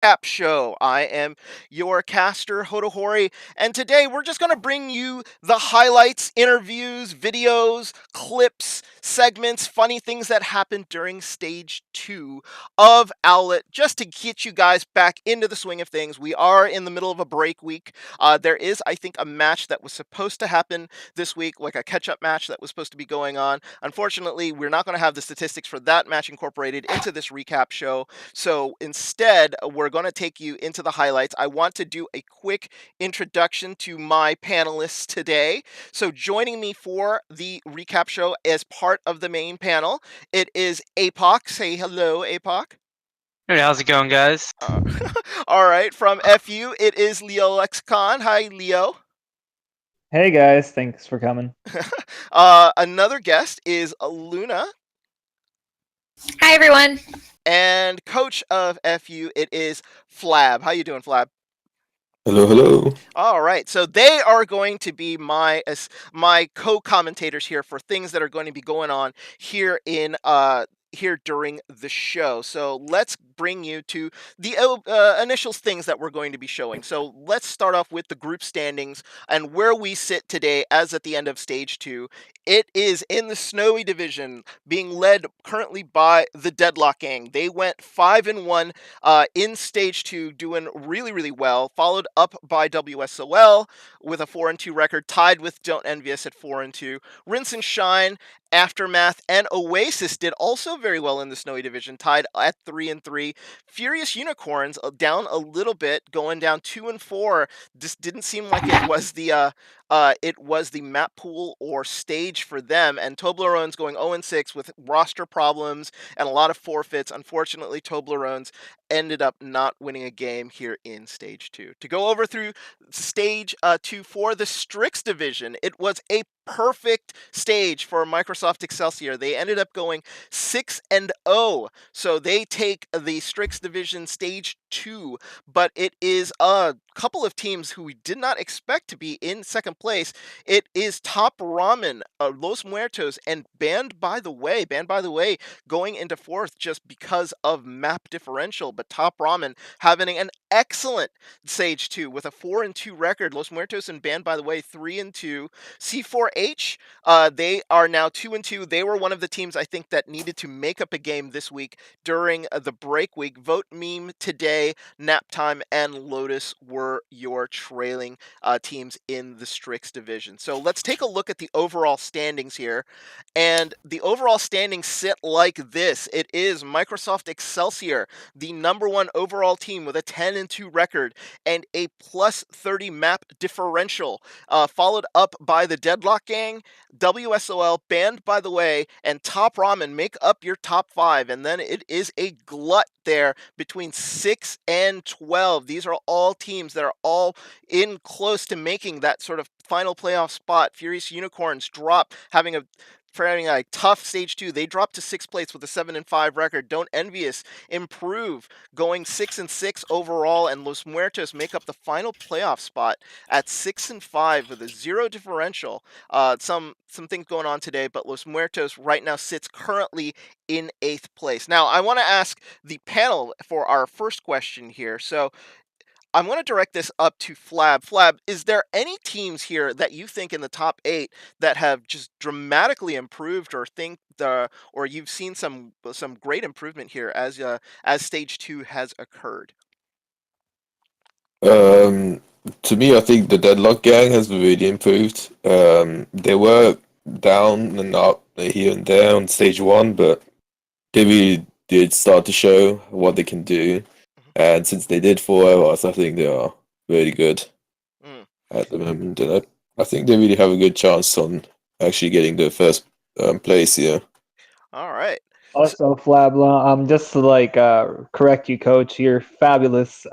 App Show. I am your caster, Hotohori, and today we're just going to bring you the highlights, interviews, videos, clips, segments, funny things that happened during stage 2 of Owlet, just to get you guys back into the swing of things. We are in the middle of a break week. There is, I think, a match that was supposed to happen this week, like a catch-up match that was supposed to be going on. Unfortunately, we're not going to have the statistics for that match incorporated into this recap show. So instead, we're going to take you into the highlights. I want to do a quick introduction to my panelists today. So joining me for the recap show as part of the main panel, it is APOC. Say hello, APOC. Hey, how's it going, guys? Uh, all right, from FU, it is Leo Lexicon. Hi, Leo. Hey guys, thanks for coming. Another guest is Luna. Hi, everyone. And coach of FU, it is Flab. How you doing, Flab? Hello, hello. All right, so they are going to be my co-commentators here for things that are going to be going on here in here during the show. So let's bring you to the initial things that we're going to be showing. So let's start off with the group standings and where we sit today as at the end of stage 2. It is in the Snowy division, being led currently by the Deadlock Gang. They went 5-1 in stage 2, doing really, really well, followed up by WSOL with a 4-2 record, tied with Don't Envy Us at 4-2. Rinse and Shine, Aftermath, and Oasis did also very well in the Snowy division, tied at 3-3. Furious Unicorns down a little bit, going down 2-4. This didn't seem like it was the map pool or stage for them, and Toblerones going 0-6 with roster problems and a lot of forfeits. Unfortunately, Toblerones ended up not winning a game here in stage 2. To go over through stage 2 for the Strix division, it was a perfect stage for Microsoft Excelsior. They ended up going 6-0, so they take the Strix division stage 2, but it is a couple of teams who we did not expect to be in second place. It is Top Ramen, Los Muertos, and Banned by the Way. Banned by the Way going into fourth just because of map differential, but Top Ramen having an excellent Sage 2 with a 4-2 record. Los Muertos and Banned by the Way 3-2. C4H, they are now 2-2. They were one of the teams I think that needed to make up a game this week during the break week. Vote Meme today, Naptime, and Lotus were your trailing teams in the Strix division. So let's take a look at the overall standings here. And the overall standings sit like this. It is Microsoft Excelsior, the number 1 overall team with a 10-2 record and a plus 30 map differential, followed up by the Deadlock Gang, WSOL, Banned by the Way, and Top Ramen make up your top 5. And then it is a glut there between 6 and 12. These are all teams that are all in close to making that sort of final playoff spot. Furious Unicorns drop, having a tough stage 2. They dropped to 6th place with a 7-5 record. Don't Envious improve, going 6-6 overall, and Los Muertos make up the final playoff spot at 6-5 with a 0 differential. Some things going on today, but Los Muertos right now sits currently in 8th place. Now, I want to ask the panel for our first question here. So I'm going to direct this up to Flab. Flab, is there any teams here that you think in the top 8 that have just dramatically improved, or or you've seen some great improvement here as stage 2 has occurred? To me, I think the Deadlock Gang has really improved. They were down and up here and there on stage 1, but they really did start to show what they can do. And since they did 4 hours, I think they are really good Mm. at the moment. And I think they really have a good chance on actually getting the first place here. All right. Also, Flabla, just to correct you, Coach, your fabulous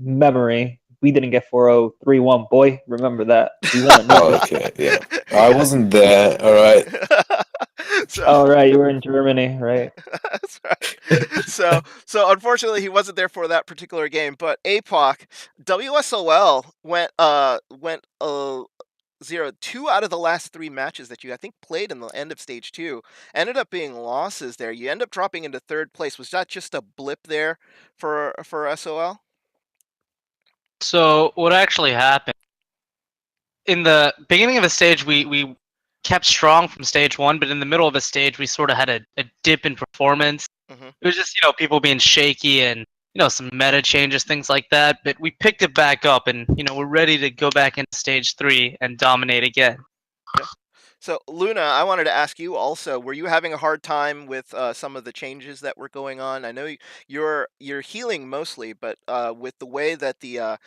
memory. We didn't get 4-0-3-1, boy. Remember that. We won at Oh, neutral. okay, yeah. I wasn't there, all right. So Oh, right, you were in Germany, right? that's right. So unfortunately he wasn't there for that particular game, but APOC, WSOL went Zero, 2 out of the last 3 matches that you, I think, played in the end of stage 2 ended up being losses there. You end up dropping into 3rd place. Was that just a blip there for SOL? So what actually happened in the beginning of the stage, we kept strong from stage 1, but in the middle of the stage, we sort of had a dip in performance. Mhm. It was just people being shaky and some meta changes, things like that. But we picked it back up, and we're ready to go back into stage 3 and dominate again. Yeah. So, Luna, I wanted to ask you also, were you having a hard time with some of the changes that were going on? I know you're healing mostly, but with the way that the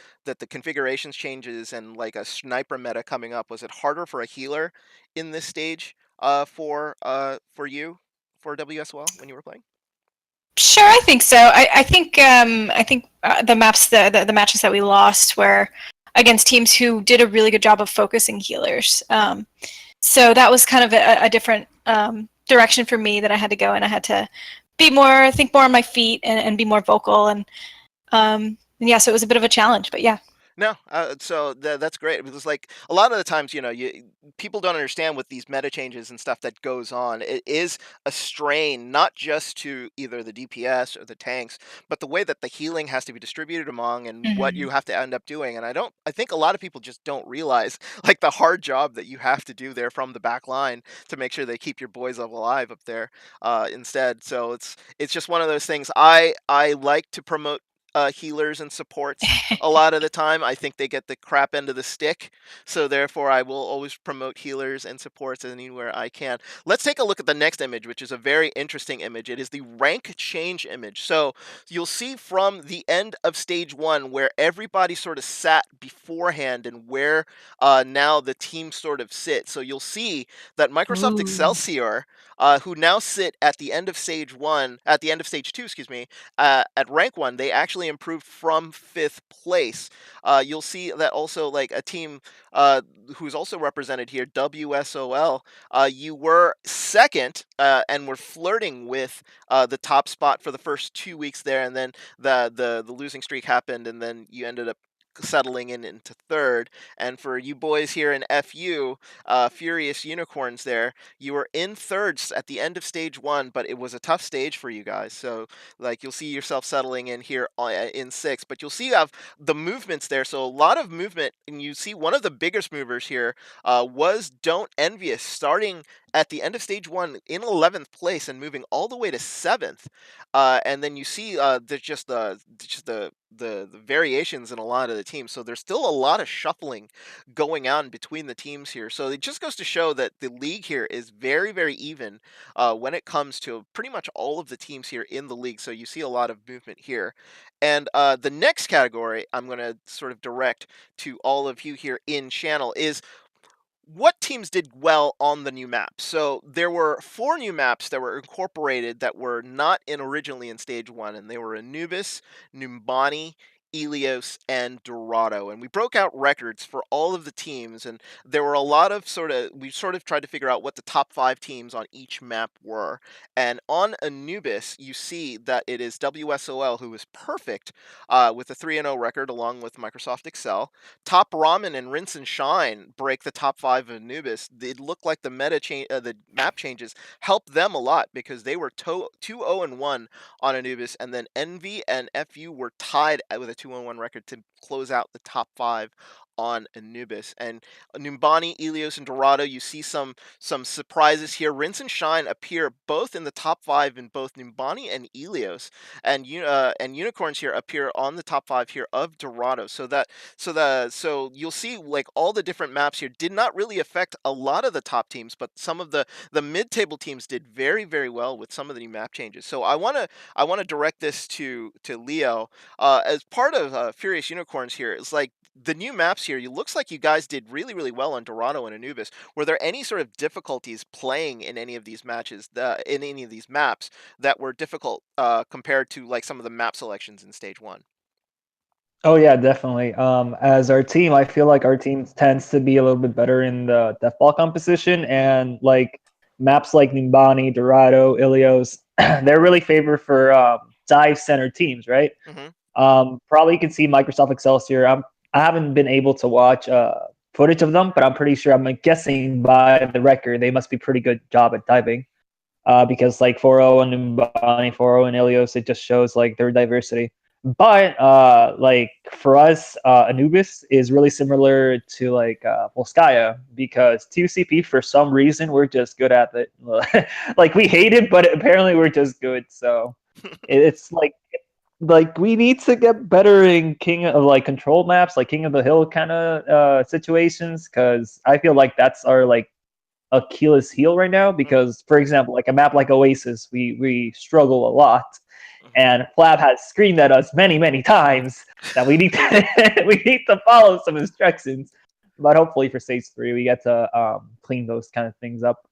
configurations changes and like a sniper meta coming up, was it harder for a healer in this stage for you for WSOL when you were playing? Sure, I think so. I think the maps, the matches that we lost were against teams who did a really good job of focusing healers. So that was kind of a different direction for me that I had to go, and I had to think more on my feet and be more vocal, and yeah, so it was a bit of a challenge, but yeah. No, so that's great because like a lot of the times, people don't understand with these meta changes and stuff that goes on. It is a strain not just to either the DPS or the tanks, but the way that the healing has to be distributed among and what Mm-hmm. you have to end up doing. And I think a lot of people just don't realize like the hard job that you have to do there from the back line to make sure they keep your boys alive up there. Instead, so it's just one of those things. I like to promote healers and supports a lot of the time. I think they get the crap end of the stick, so therefore I will always promote healers and supports anywhere I can. Let's take a look at the next image, which is a very interesting image. It is the rank change image. So you'll see from the end of stage 1 where everybody sort of sat beforehand and where now the team sort of sit. So you'll see that Microsoft Ooh. Excelsior, who now sit at the end of stage 1, at the end of stage 2, excuse me, at rank 1, they actually improved from 5th place. You'll see that also like a team who's also represented here, WSOL, you were 2nd and were flirting with the top spot for the first 2 weeks there, and then the losing streak happened, and then you ended up settling in into 3rd. And for you boys here in FU, Furious Unicorns there, you were in 3rd at the end of stage 1, but it was a tough stage for you guys. So like you'll see yourself settling in here in 6, but you'll see you have the movements there. So a lot of movement, and you see one of the biggest movers here was Don't Envious, starting at the end of stage 1 in 11th place and moving all the way to 7th. And then you see there's just the variations in a lot of the teams. So there's still a lot of shuffling going on between the teams here. So it just goes to show that the league here is very, very even when it comes to pretty much all of the teams here in the league. So you see a lot of movement here. And the next category I'm going to sort of direct to all of you here in channel is what teams did well on the new map. So there were 4 new maps that were incorporated that were not originally in stage 1, and they were Anubis, Numbani, Elios, and Dorado. And we broke out records for all of the teams, and there were a lot of we sort of tried to figure out what the top 5 teams on each map were. And on Anubis, you see that it is WSOL who is perfect with a 3-0 record along with Microsoft Excel. Top Ramen and Rinse and Shine break the top 5 of Anubis. It looked like the the map changes helped them a lot because they were 2-0-1 on Anubis, and then Envy and FU were tied with a 2-1 record to close out the top 5 on Anubis. And Numbani, Elios, and Dorado, you see some surprises here. Rinse and Shine appear both in the top 5 in both Numbani and Elios, and Unicorns here appear on the top 5 here of Dorado. So you'll see like all the different maps here did not really affect a lot of the top teams, but some of the mid-table teams did very, very well with some of the new map changes. So I want to direct this to Leo as part of Furious Unicorns here. It's like the new maps here, it looks like you guys did really, really well on Dorado and Anubis. Were there any sort of difficulties playing in any of these matches, in any of these maps that were difficult compared to like some of the map selections in stage 1? Oh yeah, definitely. As our team, I feel like our team tends to be a little bit better in the deathball composition, and like maps like Nimbani, Dorado, Ilios, they're really favored for dive center teams, right? Mm-hmm. Probably you can see Microsoft Excelsior. I haven't been able to watch footage of them, but I'm pretty sure, I'm guessing by the record, they must be pretty good job at diving. Because like 4-0 and Umbani, 4-0 and Ilios, it just shows like their diversity. But like for us, Anubis is really similar to like Volskaya, because 2CP for some reason we're just good at it. Like we hate it, but apparently we're just good. So it's like we need to get better in King of like control maps, like King of the Hill kind of situations, because I feel like that's our like Achilles heel right now. Because for example, like a map like Oasis, we struggle a lot, and Flab has screamed at us many times that we need to we need to follow some instructions. But hopefully for stage 3, we get to clean those kind of things up.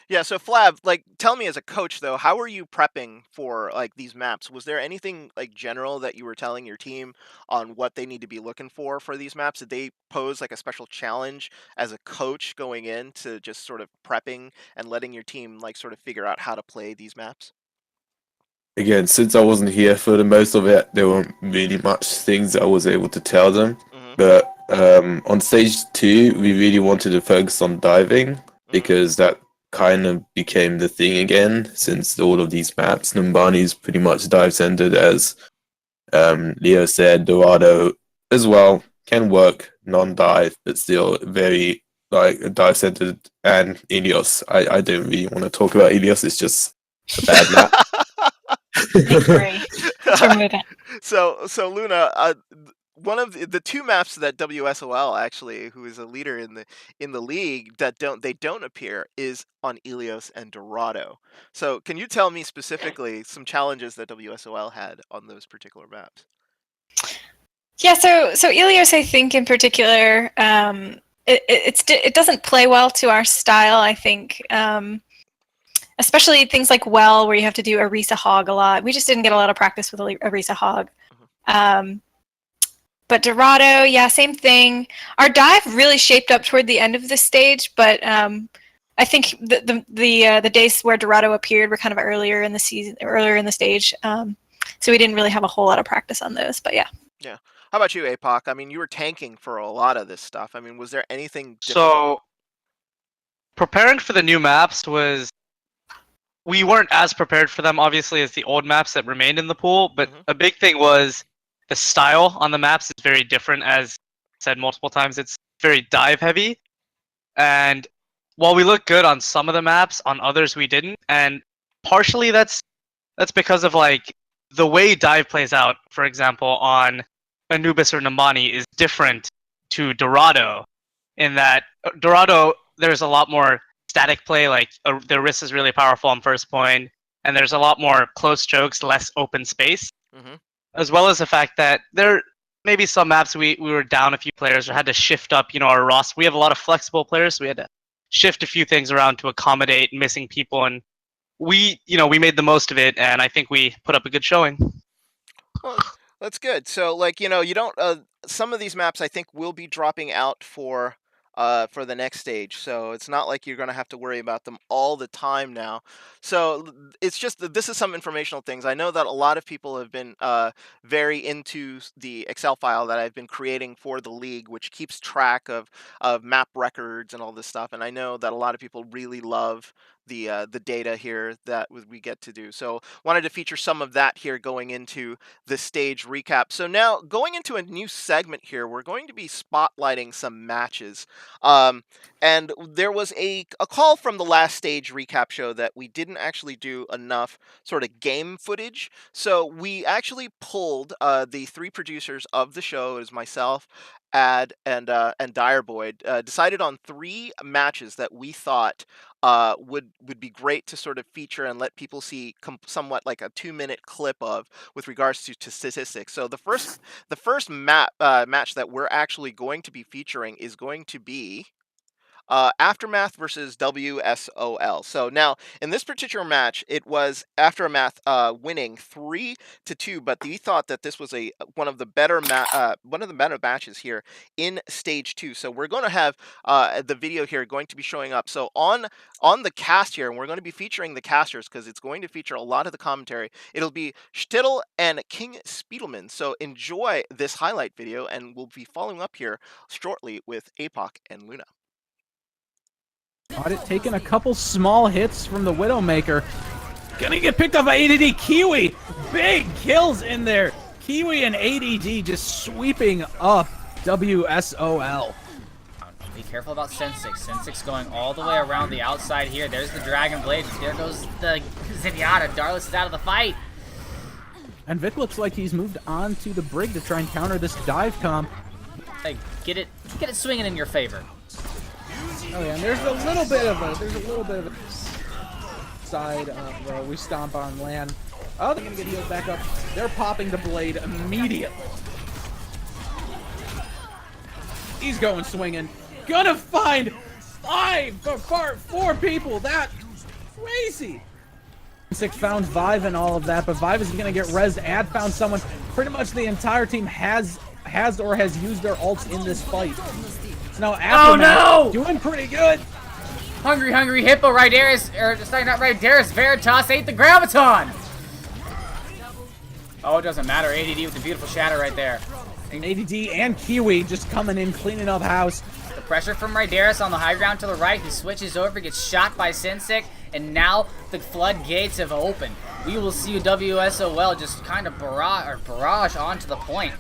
Yeah, so Flav, like, tell me as a coach though, how are you prepping for like these maps? Was there anything like general that you were telling your team on what they need to be looking for these maps? Did they pose like a special challenge as a coach going in to just sort of prepping and letting your team like sort of figure out how to play these maps? Again, since I wasn't here for the most of it, there weren't really much things I was able to tell them. Mm-hmm. But on stage 2, we really wanted to focus on diving because that kind of became the thing again. Since all of these maps, Numbani is pretty much dive centered, as Leo said. Dorado as well can work non-dive, but still very like dive centered. And Ilios, I don't really want to talk about Ilios. It's just a bad map. Agree. Let's remove it. So Luna, one of the two maps that WSOL actually, who is a leader in the league, that don't appear is on Ilios and Dorado. So can you tell me specifically some challenges that WSOL had on those particular maps? Yeah, so Ilios, I think in particular, it doesn't play well to our style. I think, especially things like Well, where you have to do Arisa Hog a lot. We just didn't get a lot of practice with Arisa Hog. But Dorado, yeah, same thing. Our dive really shaped up toward the end of the stage, but I think the days where Dorado appeared were kind of earlier in the season, earlier in the stage. So we didn't really have a whole lot of practice on those. But yeah. Yeah. How about you, APOC? I mean, you were tanking for a lot of this stuff. I mean, was there anything difficult? So preparing for the new maps was, we weren't as prepared for them obviously as the old maps that remained in the pool, but a big thing was the style on the maps is very different. As said multiple times, it's very dive heavy, and while we look good on some of the maps, on others we didn't. And partially that's because of like the way dive plays out. For example, on Anubis or Nambani is different to Dorado, in that Dorado, there's a lot more static play. Like their wrist is really powerful on first point, and there's a lot more close chokes, less open space, as well as the fact that there maybe some maps we were down a few players or had to shift up, our roster. We have a lot of flexible players, so we had to shift a few things around to accommodate missing people, and we made the most of it, and I think we put up a good showing. Well, that's good. So, like, you don't. Some of these maps, I think, will be dropping out for the next stage. So it's not like you're going to have to worry about them all the time now. So it's just that this is some informational things. I know that a lot of people have been very into the Excel file that I've been creating for the league, which keeps track of map records and all this stuff. And I know that a lot of people really love the data here that we get to do. So wanted to feature some of that here going into the stage recap. So now going into a new segment here, we're going to be spotlighting some matches. And there was a call from the last stage recap show that we didn't actually do enough sort of game footage. So we actually pulled the three producers of the show, it was myself, Ad, and Direboy, decided on 3 matches that we thought would be great to sort of feature and let people see somewhat like a 2-minute clip of with regards to statistics. So the first match that we're actually going to be featuring is going to be Aftermath versus WSOL. So now in this particular match, it was Aftermath winning 3-2, but we thought that this was one of the better matches here in stage 2. So we're going to have the video here going to be showing up. So on the cast here, and we're going to be featuring the casters because it's going to feature a lot of the commentary. It'll be Stittle and King Spiedelman. So enjoy this highlight video, and we'll be following up here shortly with APOC and Luna. Audit taking a couple small hits from the Widowmaker. Gonna get picked up by ADD. Kiwi, big kills in there. Kiwi and ADD just sweeping up WSOL. Be careful about Sensix. Sensix going all the way around the outside here. There's the Dragon Blade. There goes the Zenyatta. Darlis is out of the fight. And Vic looks like he's moved on to the Brig to try and counter this dive comp. Hey, get it swinging in your favor. Oh yeah, and there's a little bit of a side where we stomp on land. Oh, they're gonna get healed back up. They're popping the blade immediately. He's going swinging. Gonna find 4 people. That's crazy. 6 found Vive and all of that, but Vive is gonna get rezzed. Ad found someone. Pretty much the entire team has used their ults in this fight. So now Aftermath doing pretty good. Hungry Hippo, Rydaris, or sorry, not Rydaris, Veritas ate the Graviton. Oh, it doesn't matter. ADD with the beautiful shadow right there. And ADD and Kiwi just coming in, cleaning up house. The pressure from Rydaris on the high ground to the right. He switches over, gets shot by Sensik, and now the floodgates have opened. We will see WSOL just kind of barrage onto the point.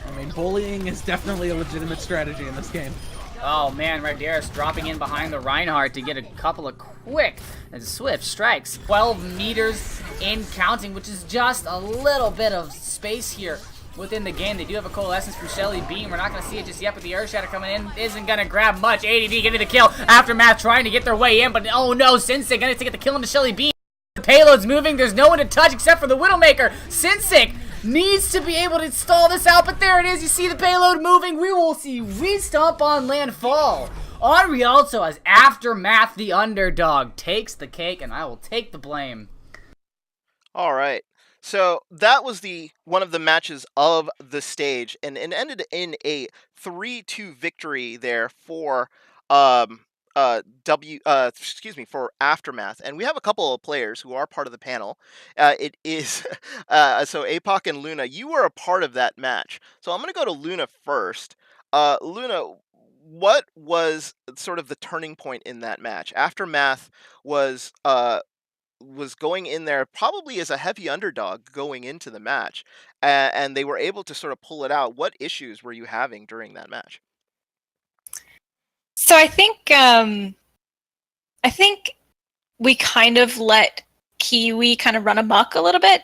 I mean, bullying is definitely a legitimate strategy in this game. Oh man, Rydaris dropping in behind the Reinhardt to get a couple of quick and swift strikes. 12 meters in counting, which is just a little bit of space here within the game. They do have a coalescence from Shelly Beam. We're not going to see it just yet, but the Earth Shatter coming in isn't going to grab much. ADD getting the kill. Aftermath trying to get their way in, but oh no, Sensei going to get the kill into Shelly Beam. The payload's moving. There's no one to touch except for the Widowmaker. Sensei needs to be able to stall this out, but there it is. You see the payload moving. We will see Restomp on landfall on Rialto as Aftermath, the underdog, takes the cake, and I will take the blame. All right. So that was one of the matches of the stage, and it ended in a 3-2 victory there for for Aftermath. And we have a couple of players who are part of the panel. It is so APOC and Luna, you were a part of that match. So I'm going to go to Luna first. Luna, what was sort of the turning point in that match? Aftermath was going in there probably as a heavy underdog going into the match, and they were able to sort of pull it out. What issues were you having during that match? So I think we kind of let Kiwi kind of run amok a little bit.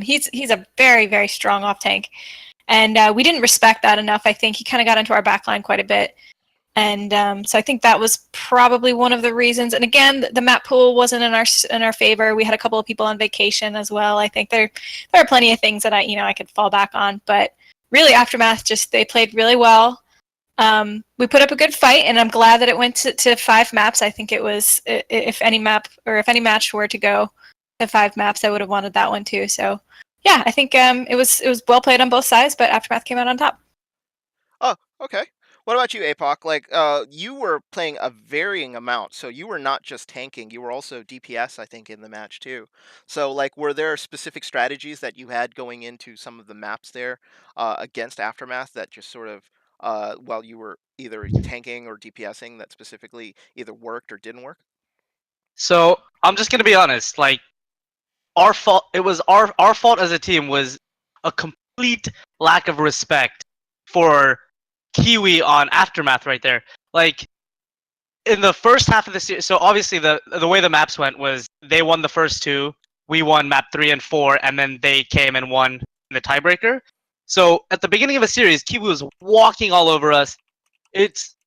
He's a very, very strong off tank, and we didn't respect that enough. I think he kind of got into our backline quite a bit. And so I think that was probably one of the reasons. And again, the map pool wasn't in our favor. We had a couple of people on vacation as well. I think there are plenty of things that I could fall back on. But really, Aftermath they played really well. We put up a good fight, and I'm glad that it went to 5 maps. I think it was if any match were to go to 5 maps, I would have wanted that one too. So yeah, I think it was well played on both sides, but Aftermath came out on top. Oh, okay. What about you, APOC? Like, you were playing a varying amount, so you were not just tanking, you were also DPS, I think, in the match too. So, like, were there specific strategies that you had going into some of the maps there against Aftermath that just sort of, while you were either tanking or DPSing, that specifically either worked or didn't work? So, I'm just going to be honest, like, our fault, it was our fault as a team was a complete lack of respect for Kiwi on Aftermath right there. Like, in the first half of the series, so obviously the way the maps went was they won the first 2, we won map 3 and 4, and then they came and won the tiebreaker. So at the beginning of a series, Kiwi was walking all over us.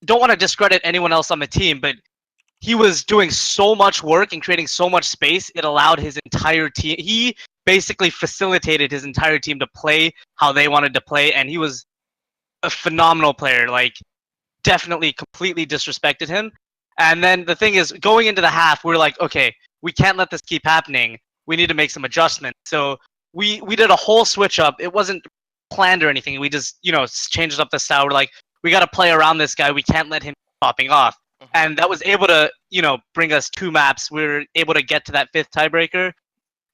Don't want to discredit anyone else on the team, but he was doing so much work and creating so much space, it allowed his entire team, he basically facilitated his entire team to play how they wanted to play, and he was a phenomenal player. Like, definitely completely disrespected him. And then the thing is, going into the half, we're like, okay, we can't let this keep happening. We need to make some adjustments. So we did a whole switch up. It wasn't planned or anything. We just, changed up the style. We're like, we got to play around this guy. We can't let him popping off. And that was able to, bring us 2 maps. We were able to get to that 5th tiebreaker.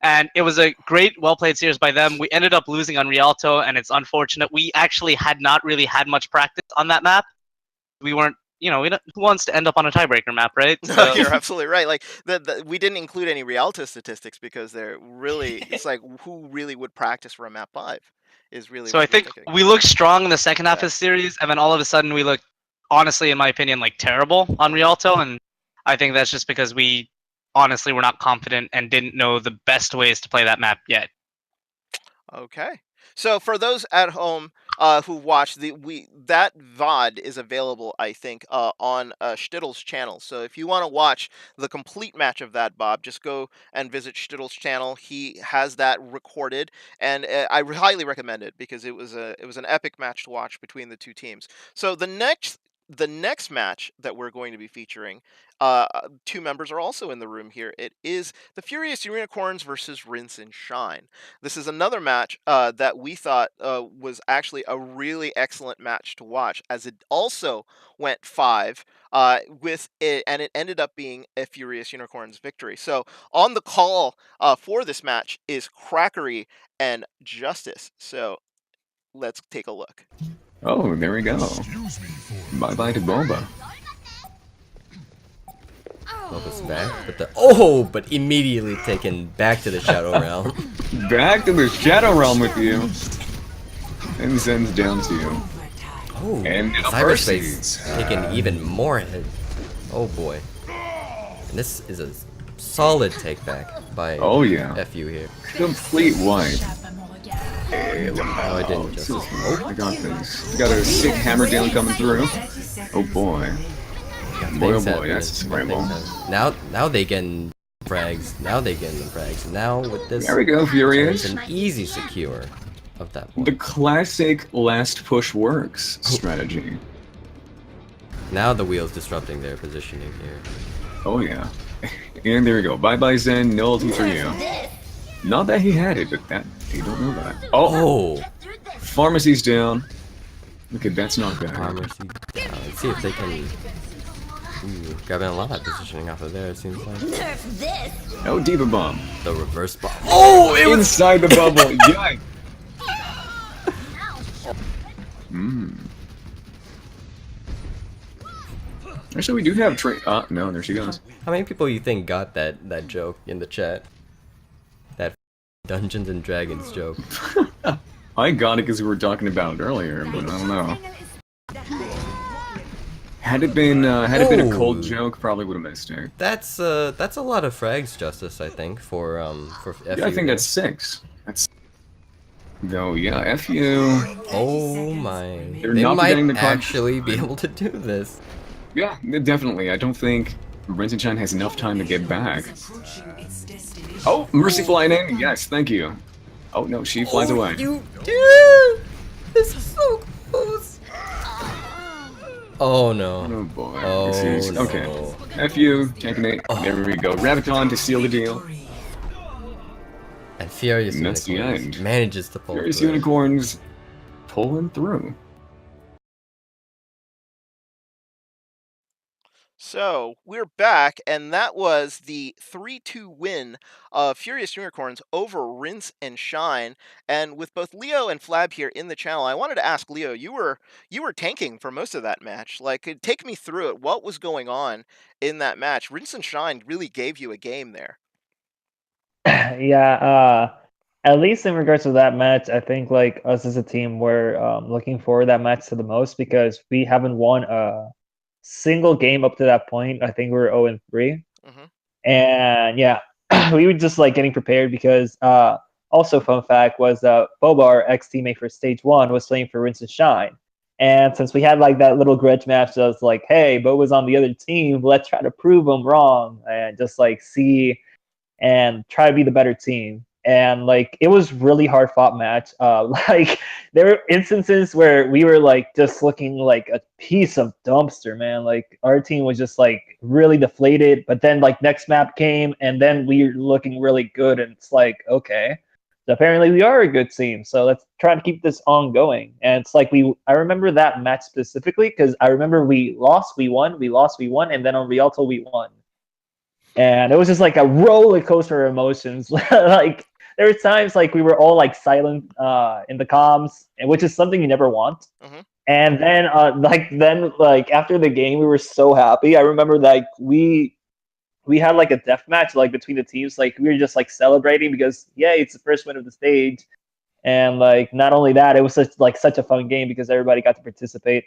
And it was a great, well-played series by them. We ended up losing on Rialto, and it's unfortunate. We actually had not really had much practice on that map. We weren't, who wants to end up on a tiebreaker map, right? No, you're absolutely right. Like, we didn't include any Rialto statistics because they're really, it's like, who really would practice for a map 5 is really So what I you're think thinking. we looked strong in the second half of the series, and then all of a sudden we looked, honestly, in my opinion, like terrible on Rialto, and I think that's just because we honestly were not confident and didn't know the best ways to play that map yet. Okay. So for those at home who watch, that VOD is available, I think, on Stittl's channel. So if you want to watch the complete match of that, Bob, just go and visit Stittl's channel. He has that recorded, and I highly recommend it because it was an epic match to watch between the two teams. So the next match that we're going to be featuring, 2 members are also in the room here. It is the Furious Unicorns versus Rinse and Shine. This is another match that we thought was actually a really excellent match to watch, as it also went 5 with it, and it ended up being a Furious Unicorns victory. So on the call for this match is Crackery and Justice. So let's take a look. Oh, there we go. Bye-bye to Boba. Boba's back, but immediately taken back to the Shadow Realm. Back to the Shadow Realm with you. And Zen's down to you. Oh, and Cyberspace taking even more hit. Oh boy. And this is a solid take back by FU here. Complete wipe. Hey, no, I didn't just. Oh, I got this. Got a sick hammer down coming through. Oh boy. Boy, oh boy, that's a scramble. Now they getting frags. Now they getting the frags. Now with this, there we go, Furious. It's an easy secure of that point. The classic last push works strategy. Now the wheel's disrupting their positioning here. Oh yeah. And there we go. Bye bye Zen, no ulti for you. Not that he had it, but that you don't know that. Oh! Pharmacy's down. Okay, that's not bad. Pharmacy. Let's see if they can. Ooh, grabbing a lot of positioning off of there, it seems like. Oh, Diva Bomb. The reverse bomb. Oh, it was inside the bubble. Yikes. Actually, we do have no, there she goes. How many people you think got that joke in the chat? That Dungeons and Dragons joke. I got it because we were talking about it earlier, but I don't know. Had it been a cold joke, probably would have missed it. That's a lot of frags, Justice. I think for FU. Yeah, I think that's 6. That's no, yeah, FU. Oh my! They might actually be able to do this. Yeah, definitely. I don't think Rinse and Shine has enough time to get back. Oh, Mercy flying in. Yes, thank you. Oh no, she flies away. You do. This is so close. Oh no. Oh boy. Oh, okay. no. FU, tanking it. There we go. Raviton to seal the deal. And Furious Unicorns manages to pull Furious through. Unicorns pulling through. So we're back, and that was the 3-2 win of Furious Unicorns over Rinse and Shine. And with both Leo and Flab here in the channel, I wanted to ask Leo, you were tanking for most of that match. Like, take me through it. What was going on in that match? Rinse and Shine really gave you a game there. Yeah, at least in regards to that match, I think like us as a team were looking forward to that match to the most because we haven't won a single game up to that point. I think we were 0-3. And yeah, we were just like getting prepared because also fun fact was Boba, our ex-teammate for stage 1, was playing for Rinse and Shine. And since we had like that little grudge match, I was like, hey, Boba's on the other team, let's try to prove him wrong and just like see and try to be the better team. and like it was really hard fought match. Like there were instances where we were like just looking like a piece of dumpster, man. Like our team was just like really deflated, but then like next map came and then we were looking really good, and it's like, okay, so apparently we are a good team, so let's try to keep this ongoing. And it's like I remember that match specifically because I remember we lost, we won, we lost, we won, and then on Rialto we won. And it was just like a roller coaster of emotions. Like there were times like we were all like silent in the comms, which is something you never want. And then like after the game, we were so happy. I remember like we had like a death match like between the teams. Like we were just like celebrating because it's the first win of the stage. And like not only that, it was such a fun game because everybody got to participate.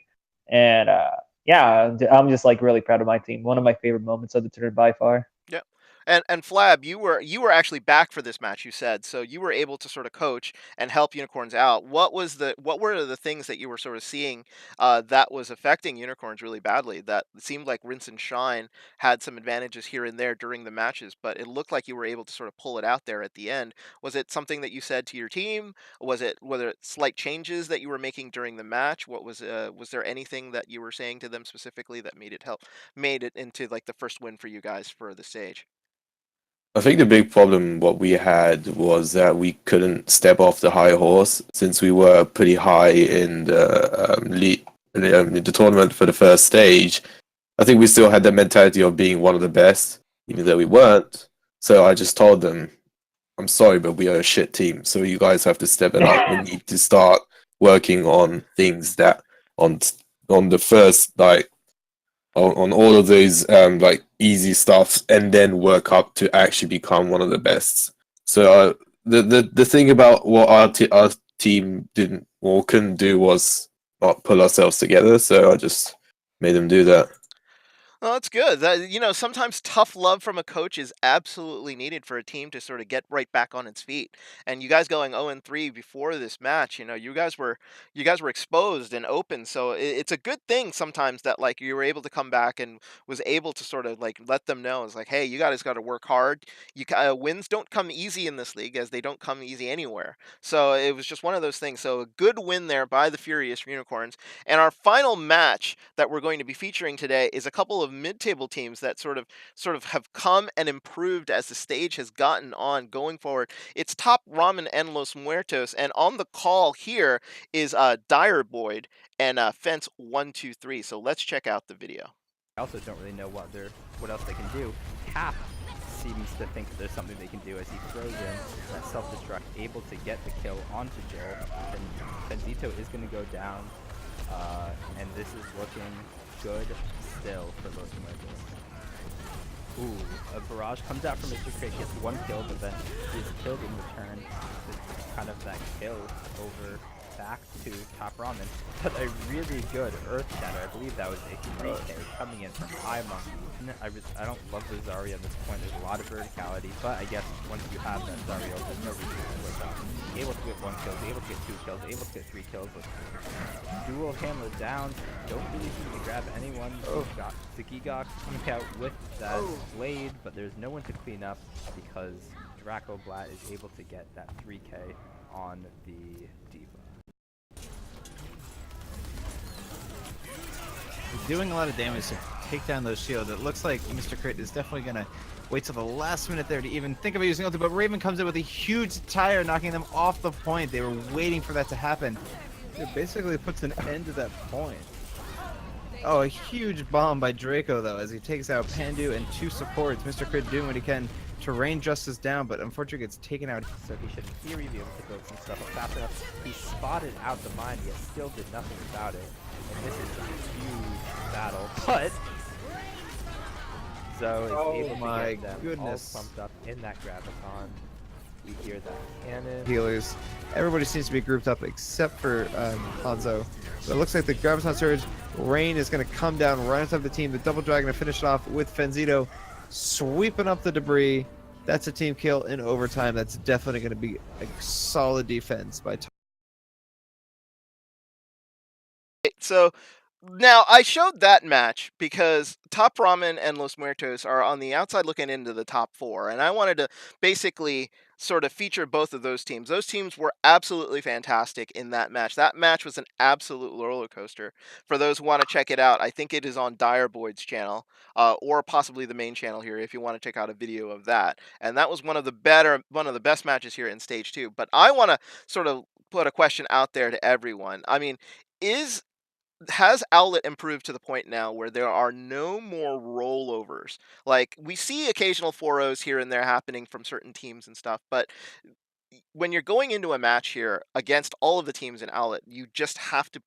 And I'm just like really proud of my team. One of my favorite moments of the tournament by far. Yeah. And Flab, you were actually back for this match, you said, so you were able to sort of coach and help Unicorns out. What were the things that you were sort of seeing that was affecting Unicorns really badly? That it seemed like Rinse and Shine had some advantages here and there during the matches, but it looked like you were able to sort of pull it out there at the end. Was it something that you said to your team? Were it slight changes that you were making during the match? Was there anything that you were saying to them specifically that made it into like the first win for you guys for the stage? I think the big problem what we had was that we couldn't step off the high horse since we were pretty high in the tournament for the first stage. I think we still had the mentality of being one of the best, even though we weren't. So I just told them, I'm sorry, but we are a shit team. So you guys have to step it up. We need to start working on things that on the first on all of those like easy stuff, and then work up to actually become one of the best. So the thing about what our team didn't or couldn't do was not pull ourselves together. So I just made them do that. Well, that's good. Sometimes tough love from a coach is absolutely needed for a team to sort of get right back on its feet. And you guys going 0-3 before this match, you guys were exposed and open. So it's a good thing sometimes that like you were able to come back and was able to sort of like let them know it's like, hey, you guys got to work hard. Wins don't come easy in this league, as they don't come easy anywhere. So it was just one of those things. So a good win there by the Furious Unicorns. And our final match that we're going to be featuring today is a couple of mid-table teams that sort of have come and improved as the stage has gotten on going forward. It's Top Ramen and Los Muertos, and on the call here is Dire Boyd and Fence 123. So let's check out the video. I also don't really know what else they can do. Cap seems to think that there's something they can do as he throws in that self-destruct, able to get the kill onto Gerald. And Fenzito is going to go down, and this is looking good still for Los Muertos. Ooh, a barrage comes out from Mr. Crate, gets one kill, but then is killed in return. It's kind of that kill over back to Top Ramen, but a really good Earth Shatter. I believe that was a 3K coming in from iMonkey. I don't love the Zarya at this point. There's a lot of verticality, but I guess once you have that Zarya, there's no reason to switch up. Able to get 1 kill, able to get 2 kills, able to get 3 kills. Dual hammer down. Don't really seem to grab anyone. Got the Gigok coming out with that blade, but there's no one to clean up because Draco Blatt is able to get that 3K on the Diva. Doing a lot of damage to take down those shields. It looks like Mr. Crit is definitely going to wait till the last minute there to even think about using ulti, but Raven comes in with a huge tire, knocking them off the point. They were waiting for that to happen. It basically puts an end to that point. Oh, a huge bomb by Draco, though, as he takes out Pandu and 2 supports. Mr. Crit doing what he can to rain Justice down, but unfortunately gets taken out. So he should in theory be able to build some stuff up fast enough. He spotted out the mine, yet still did nothing about it. And this is a huge battle, but Zoe is able to get them goodness. all pumped up in that Graviton. We hear that cannon. Healers. Everybody seems to be grouped up except for Hanzo. So it looks like the Graviton Surge, Rain is going to come down right on top of the team. The Double Dragon to finish it off with Fenzito sweeping up the debris. That's a team kill in overtime. That's definitely going to be a solid defense by Tom. So now I showed that match because Top Ramen and Los Muertos are on the outside looking into the top 4, and I wanted to basically sort of feature both of those teams. Those teams were absolutely fantastic in that match. That match was an absolute roller coaster. For those who want to check it out, I think it is on Direboyd's channel, or possibly the main channel here if you want to check out a video of that. And that was one of the best matches here in Stage 2. But I want to sort of put a question out there to everyone. I mean, has Owlet improved to the point now where there are no more rollovers? Like, we see occasional 4-0s here and there happening from certain teams and stuff, but when you're going into a match here against all of the teams in Owlet, you just have to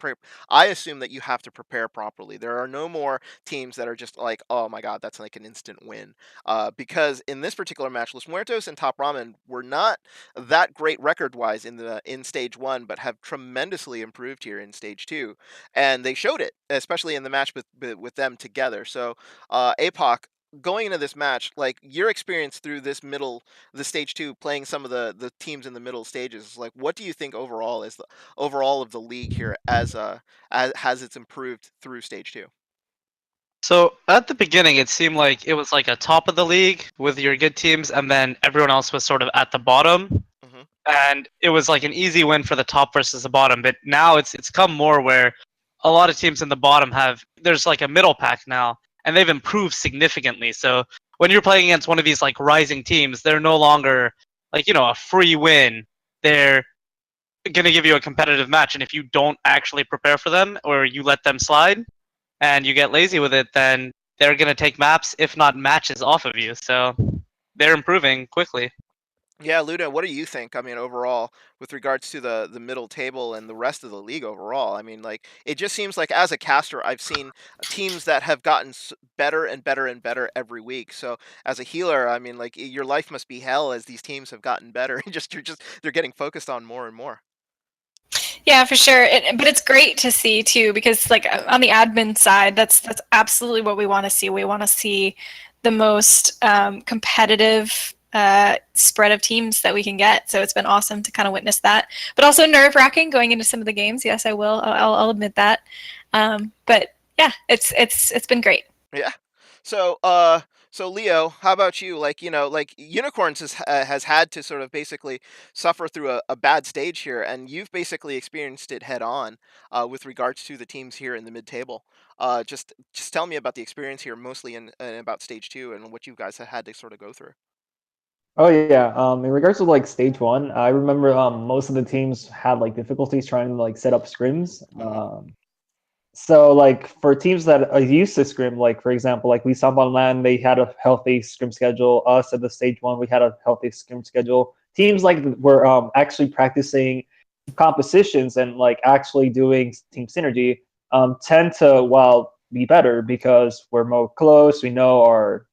I assume that you have to prepare properly. There are no more teams that are just like, oh my god, that's like an instant win. Because in this particular match, Los Muertos and Top Ramen were not that great record-wise in Stage 1, but have tremendously improved here in Stage 2. And they showed it, especially in the match with them together. So, APOC, going into this match, like your experience through the Stage 2, playing some of the teams in the middle stages, like what do you think overall is the overall of the league here as has it's improved through Stage 2? So at the beginning, it seemed like it was like a top of the league with your good teams, and then everyone else was sort of at the bottom, and it was like an easy win for the top versus the bottom. But now it's come more where a lot of teams in the bottom there's like a middle pack now, and they've improved significantly. So when you're playing against one of these like rising teams, they're no longer like, a free win. They're going to give you a competitive match, and if you don't actually prepare for them or you let them slide and you get lazy with it, then they're going to take maps, if not matches, off of you. So they're improving quickly. Yeah, Luda, what do you think? I mean, overall, with regards to the middle table and the rest of the league overall, I mean, like, it just seems like as a caster, I've seen teams that have gotten better and better and better every week. So as a healer, I mean, like, your life must be hell as these teams have gotten better. They're getting focused on more and more. Yeah, for sure. But it's great to see too, because like on the admin side, that's absolutely what we want to see. We want to see the most competitive spread of teams that we can get. So it's been awesome to kind of witness that, but also nerve-wracking going into some of the games. Yes, I will. I'll admit that. But yeah, it's been great. Yeah. So Leo, how about you? Like, like Unicorns has had to sort of basically suffer through a bad stage here, and you've basically experienced it head on with regards to the teams here in the mid table. Just tell me about the experience here, mostly in about Stage 2 and what you guys have had to sort of go through. Oh yeah. In regards to like Stage 1, I remember most of the teams had like difficulties trying to like set up scrims. So like for teams that are used to scrim, like for example, like we saw on LAN, they had a healthy scrim schedule. Us at the Stage 1, we had a healthy scrim schedule. Teams like were actually practicing compositions and like actually doing team synergy tend to be better because we're more close. We know our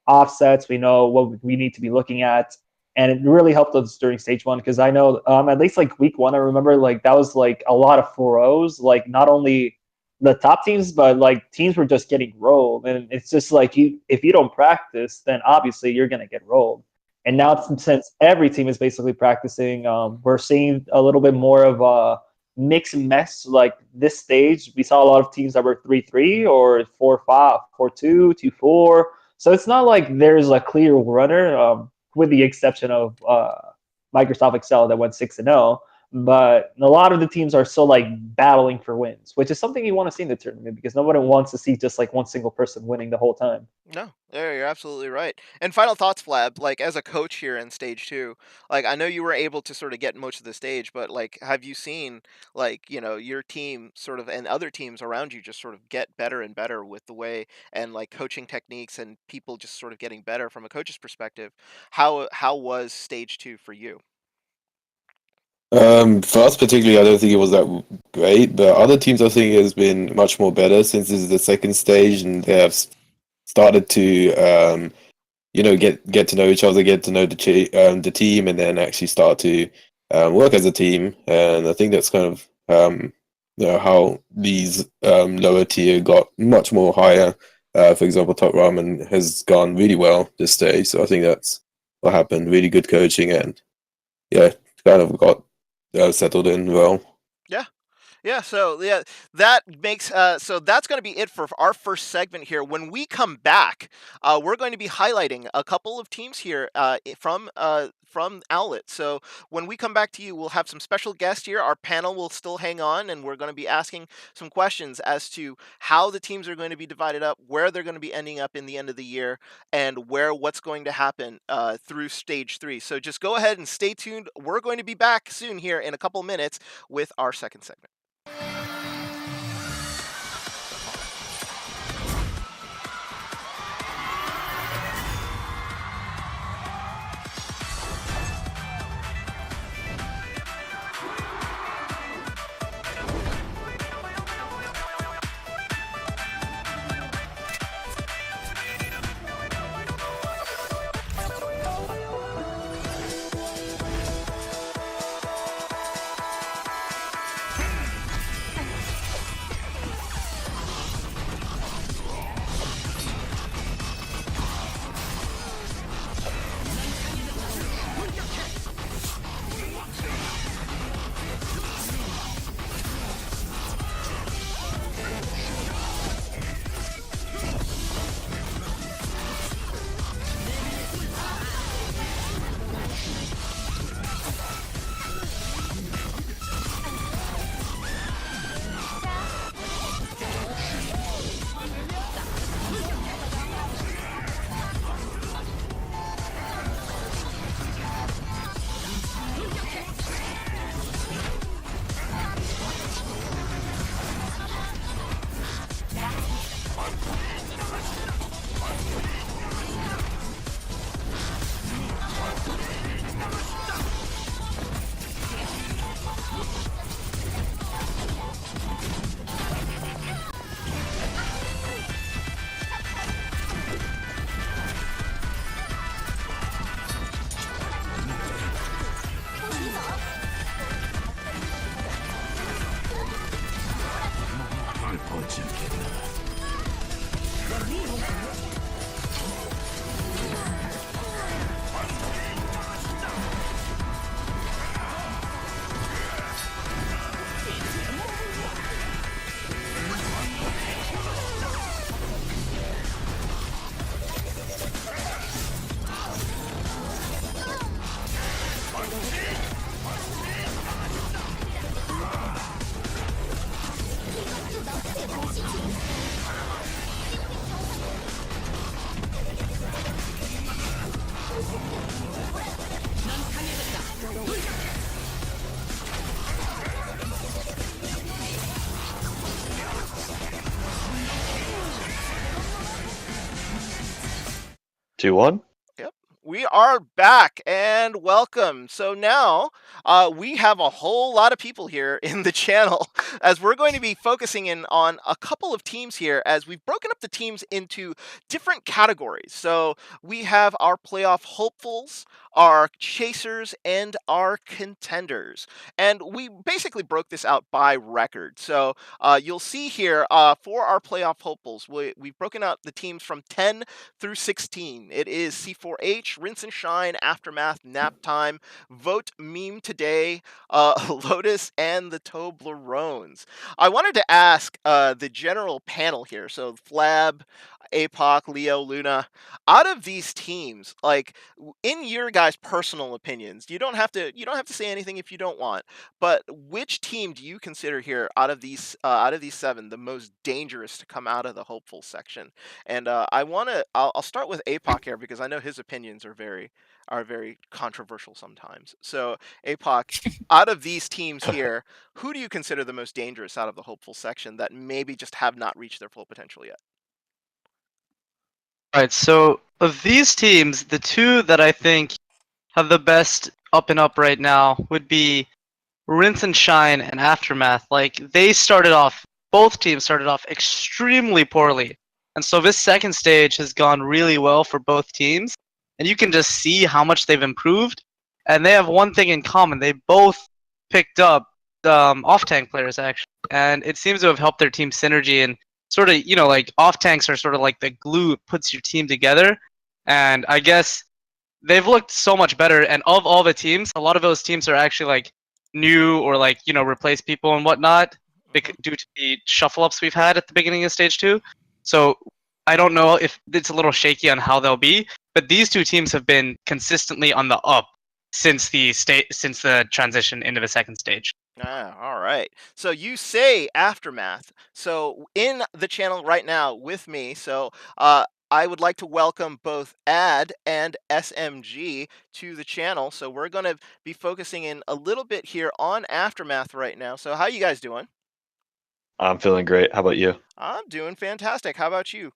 offsets. We know what we need to be looking at, and it really helped us during Stage 1 because I know at least like week 1, I remember like that was like a lot of 4-0s. Like not only the top teams, but like teams were just getting rolled, and it's just like if you don't practice, then obviously you're gonna get rolled. And now since every team is basically practicing, we're seeing a little bit more of a mix and mess. Like this stage, we saw a lot of teams that were 3-3 or 4-5, 4-2, 2-4. So it's not like there's a clear runner, with the exception of Microsoft Excel that went 6-0. But a lot of the teams are still like battling for wins, which is something you want to see in the tournament because nobody wants to see just like one single person winning the whole time. No, you're absolutely right. And final thoughts, Flab, like as a coach here in Stage 2, like I know you were able to sort of get most of the stage, but like have you seen like, your team sort of and other teams around you just sort of get better and better with the way and like coaching techniques and people just sort of getting better from a coach's perspective? How was Stage 2 for you? For us particularly, I don't think it was that great, but other teams I think has been much more better since this is the second stage, and they have started to get to know each other, get to know the team, and then actually start to work as a team. And I think that's kind of how these lower tier got much more higher. For example, Top Ramen has gone really well this stage, so I think that's what happened. Really good coaching, and yeah, kind of got settled in well. Yeah, so yeah, that makes so that's going to be it for our first segment here. When we come back, we're going to be highlighting a couple of teams here from Owlet. So when we come back to you, we'll have some special guests here. Our panel will still hang on, and we're going to be asking some questions as to how the teams are going to be divided up, where they're going to be ending up in the end of the year, and what's going to happen through stage 3. So just go ahead and stay tuned. We're going to be back soon here in a couple minutes with our second segment. Two, one. Yep. We are back and welcome. So now we have a whole lot of people here in the channel as we're going to be focusing in on a couple of teams here as we've broken up the teams into different categories. So we have our playoff hopefuls, our chasers, and our contenders. And we basically broke this out by record. So you'll see here for our playoff hopefuls, we've broken out the teams from 10 through 16. It is C4H, Rinse and Shine, Aftermath, Nap Time, Vote Meme Today, Lotus, and the Toblerones. I wanted to ask the general panel here, so Flab, APOC, Leo, Luna, out of these teams, like in your guys' personal opinions, you don't have to say anything if you don't want, but which team do you consider here out of these 7 the most dangerous to come out of the hopeful section? And I'll start with APOC here because I know his opinions are very controversial sometimes. So APOC, out of these teams here, who do you consider the most dangerous out of the hopeful section that maybe just have not reached their full potential yet? Alright, so of these teams, the two that I think have the best up and up right now would be Rinse and Shine and Aftermath. Like, both teams started off extremely poorly. And so this second stage has gone really well for both teams. And you can just see how much they've improved. And they have one thing in common. They both picked up off-tank players, actually. And it seems to have helped their team synergy and sort of, like off-tanks are sort of like the glue that puts your team together. And I guess they've looked so much better. And of all the teams, a lot of those teams are actually like new or like, replace people and whatnot. due to the shuffle ups we've had at the beginning of stage 2. So I don't know if it's a little shaky on how they'll be, but these two teams have been consistently on the up since the transition into the second stage. All right. So you say Aftermath. So in the channel right now with me, so I would like to welcome both Ad and SMG to the channel. So we're going to be focusing in a little bit here on Aftermath right now. So how you guys doing? I'm feeling great. How about you? I'm doing fantastic. How about you?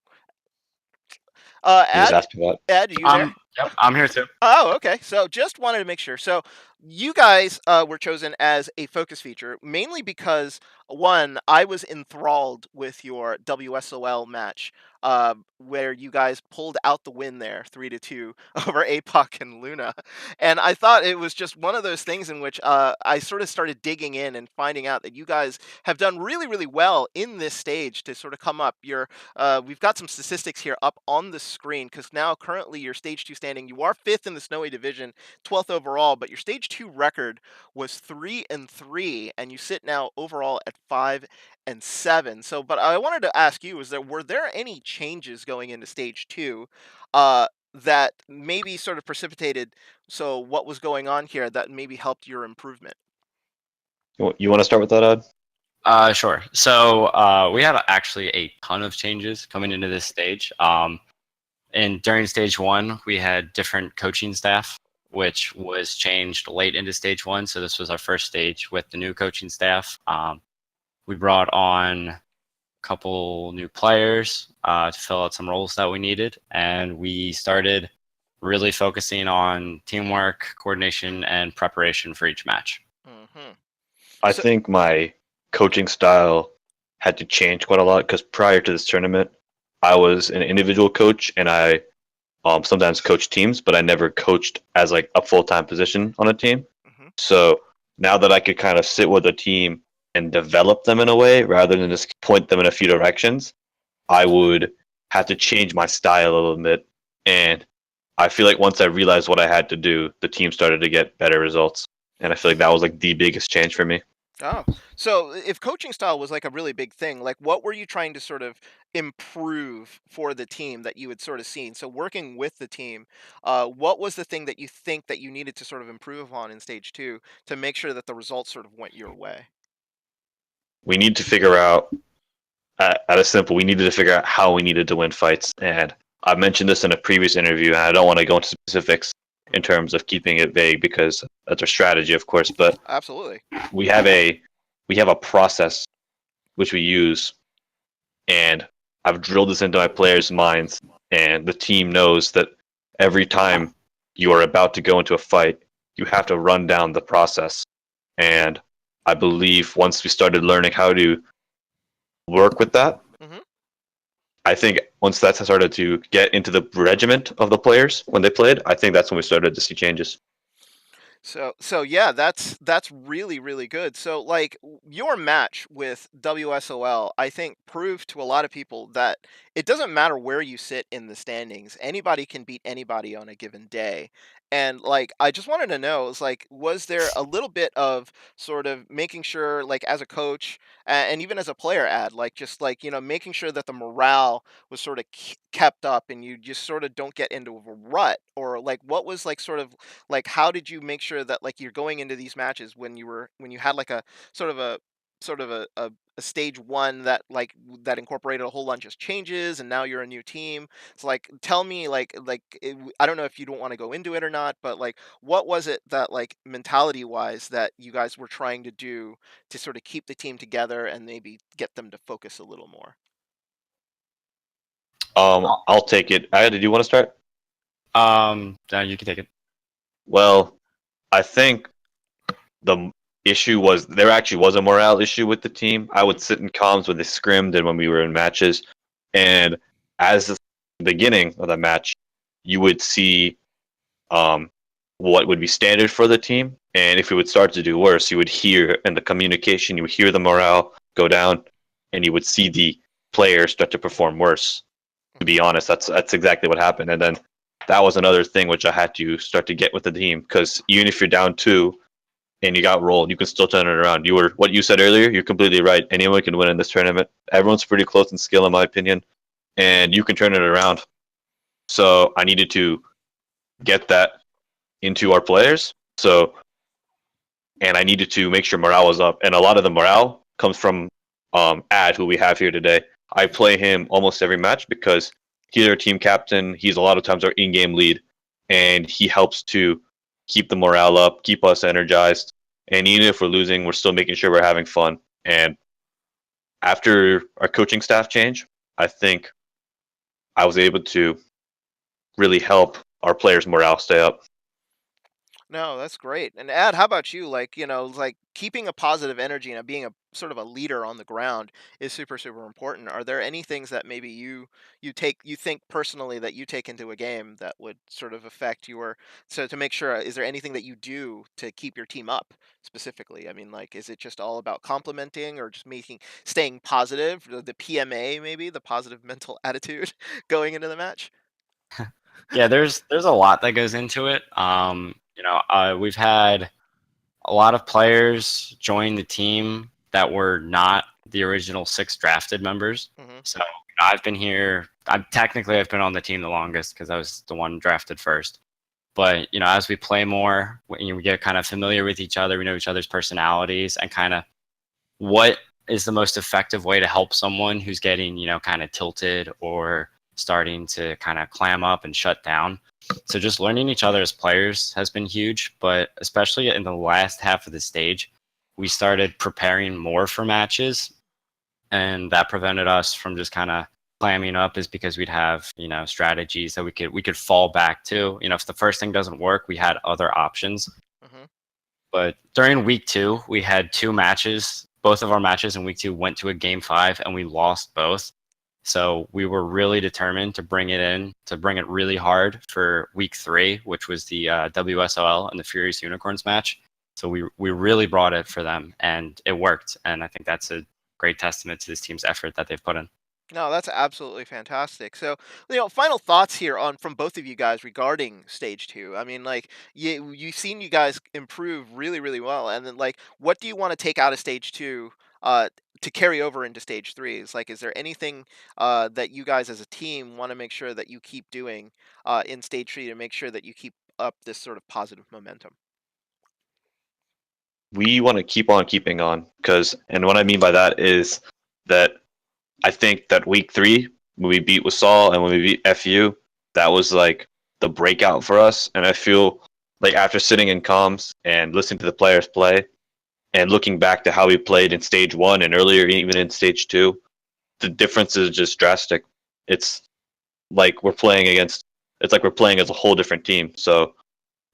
You just Ad, asked me that. Ed, are you there? Yep, I'm here too. Oh, okay. So just wanted to make sure. So you guys were chosen as a focus feature mainly because, one, I was enthralled with your WSOL match where you guys pulled out the win there 3-2 over APOC and Luna. And I thought it was just one of those things in which I sort of started digging in and finding out that you guys have done really, really well in this stage to sort of come up. We've got some statistics here up on the screen because now currently your stage 2 standing, you are 5th in the Snowy division, 12th overall, but your stage 2 record was 3-3, and you sit now overall at 5-7. So, but I wanted to ask you: were there any changes going into stage 2 that maybe sort of precipitated? So, what was going on here that maybe helped your improvement? You want to start with that, Ad? Sure. So we had actually a ton of changes coming into this stage. And during stage 1, we had different coaching staff, which was changed late into stage 1. So this was our first stage with the new coaching staff. We brought on a couple new players to fill out some roles that we needed. And we started really focusing on teamwork, coordination, and preparation for each match. Mm-hmm. I think my coaching style had to change quite a lot because prior to this tournament, I was an individual coach and I sometimes coached teams, but I never coached as like a full-time position on a team. Mm-hmm. So now that I could kind of sit with a team and develop them in a way rather than just point them in a few directions, I would have to change my style a little bit. And I feel like once I realized what I had to do, the team started to get better results. And I feel like that was like the biggest change for me. Oh, so if coaching style was like a really big thing, like what were you trying to sort of improve for the team that you had sort of seen? So working with the team, what was the thing that you think that you needed to sort of improve on in stage 2 to make sure that the results sort of went your way? We need to figure out, at a simple, we needed to figure out how we needed to win fights. And I mentioned this in a previous interview, and I don't want to go into specifics in terms of keeping it vague because that's our strategy, of course. But absolutely, we have a process which we use, and I've drilled this into my players' minds, and the team knows that every time you are about to go into a fight, you have to run down the process. And I believe once we started learning how to work with that, I think once that started to get into the regiment of the players when they played, I think that's when we started to see changes. So yeah, that's really, really good. So like your match with WSOL, I think proved to a lot of people that it doesn't matter where you sit in the standings. Anybody can beat anybody on a given day. And like I just wanted to know, is like, was there a little bit of sort of making sure, like as a coach and even as a player, Ad, like just like making sure that the morale was sort of kept up and you just sort of don't get into a rut, or like what was like sort of like how did you make sure that like you're going into these matches when you had like a sort of a stage 1 that that incorporated a whole bunch of changes and now you're a new team? It's like, tell me I don't know if you don't want to go into it or not, but like what was it that like mentality wise that you guys were trying to do to sort of keep the team together and maybe get them to focus a little more? I'll take it. Did you want to start? You can take it. Well, I think the issue was there actually was a morale issue with the team. I would sit in comms when they scrimmed and when we were in matches, and as the beginning of the match, you would see what would be standard for the team, and if it would start to do worse, you would hear in the communication, you would hear the morale go down, and you would see the players start to perform worse. To be honest, that's exactly what happened, and then that was another thing which I had to start to get with the team, because even if you're down 2, and you got rolled, you can still turn it around. What you said earlier, you're completely right. Anyone can win in this tournament. Everyone's pretty close in skill, in my opinion, and you can turn it around. So I needed to get that into our players. And I needed to make sure morale was up. And a lot of the morale comes from Ad, who we have here today. I play him almost every match because he's our team captain. He's a lot of times our in-game lead, and he helps to keep the morale up, keep us energized. And even if we're losing, we're still making sure we're having fun. And after our coaching staff change, I think I was able to really help our players' morale stay up. No, that's great. And Ad, how about you? Like, like keeping a positive energy and being a sort of a leader on the ground is super, super important. Are there any things that maybe you think personally that you take into a game that would sort of affect so to make sure, is there anything that you do to keep your team up specifically? I mean, like, is it just all about complimenting or just staying positive, the PMA maybe, the positive mental attitude going into the match? Yeah, there's a lot that goes into it. We've had a lot of players join the team that were not the original 6 drafted members. So I've been here. I've been on the team the longest because I was the one drafted first. But as we play more, we get kind of familiar with each other. We know each other's personalities and kind of what is the most effective way to help someone who's getting kind of tilted or starting to kind of clam up and shut down. So just learning each other as players has been huge, but especially in the last half of the stage, we started preparing more for matches, and that prevented us from just kind of clamming up, is because we'd have strategies that we could fall back to. If the first thing doesn't work, we had other options. But during week 2, we had 2 matches. Both of our matches in week 2 went to a game 5, and we lost both. So we were really determined to bring it really hard for week 3, which was the WSOL and the Furious Unicorns match. So we really brought it for them, and it worked. And I think that's a great testament to this team's effort that they've put in. No, that's absolutely fantastic. So, final thoughts here from both of you guys regarding stage 2. I mean, like, you've seen you guys improve really, really well, and then, like, what do you want to take out of stage 2 to carry over into stage 3? Is there anything that you guys as a team want to make sure that you keep doing in stage 3 to make sure that you keep up this sort of positive momentum? We want to keep on keeping on, and what I mean by that is that I think that week 3, when we beat Wasal and when we beat FU, that was like the breakout for us. And I feel like after sitting in comms and listening to the players play and looking back to how we played in stage 1 and earlier, even in stage 2, the difference is just drastic. It's like we're playing as a whole different team. So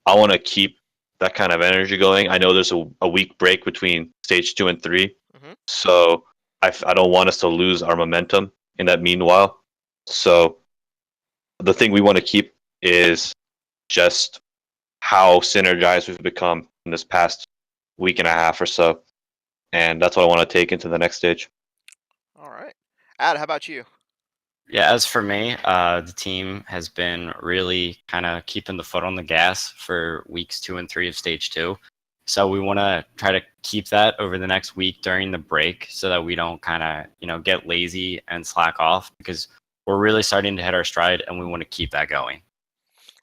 I want to keep that kind of energy going. I know there's a week break between stage 2 and 3. So I don't want us to lose our momentum in that meanwhile. So the thing we want to keep is just how synergized we've become in this past week and a half or so. And that's what I want to take into the next stage. All right. Ad, how about you? Yeah, as for me, the team has been really kind of keeping the foot on the gas for weeks 2 and 3 of stage 2. So we want to try to keep that over the next week during the break so that we don't kind of, get lazy and slack off, because we're really starting to hit our stride and we want to keep that going.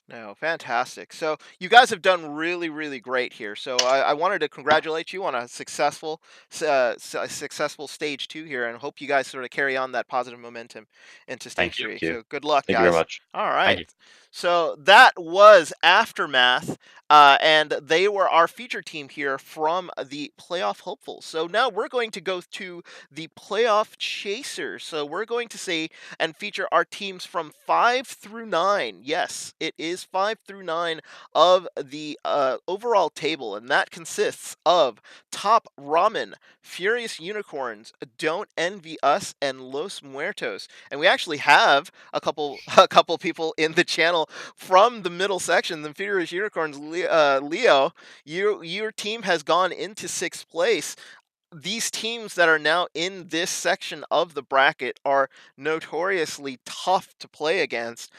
No, fantastic. So you guys have done really, really great here. So I wanted to congratulate you on a successful stage 2 here, and hope you guys sort of carry on that positive momentum into stage 3. So good luck, Thank guys. you very much. All right. So that was Aftermath, and they were our feature team here from the playoff hopefuls. So now we're going to go to the playoff chasers. So we're going to say and feature our teams from 5 through 9. Yes, it is 5 through 9 of the overall table, and that consists of Top Ramen, Furious Unicorns, Don't Envy Us, and Los Muertos. And we actually have a couple people in the channel from the middle section, the Furious Unicorns. Leo, your team has gone into 6th place. These teams that are now in this section of the bracket are notoriously tough to play against.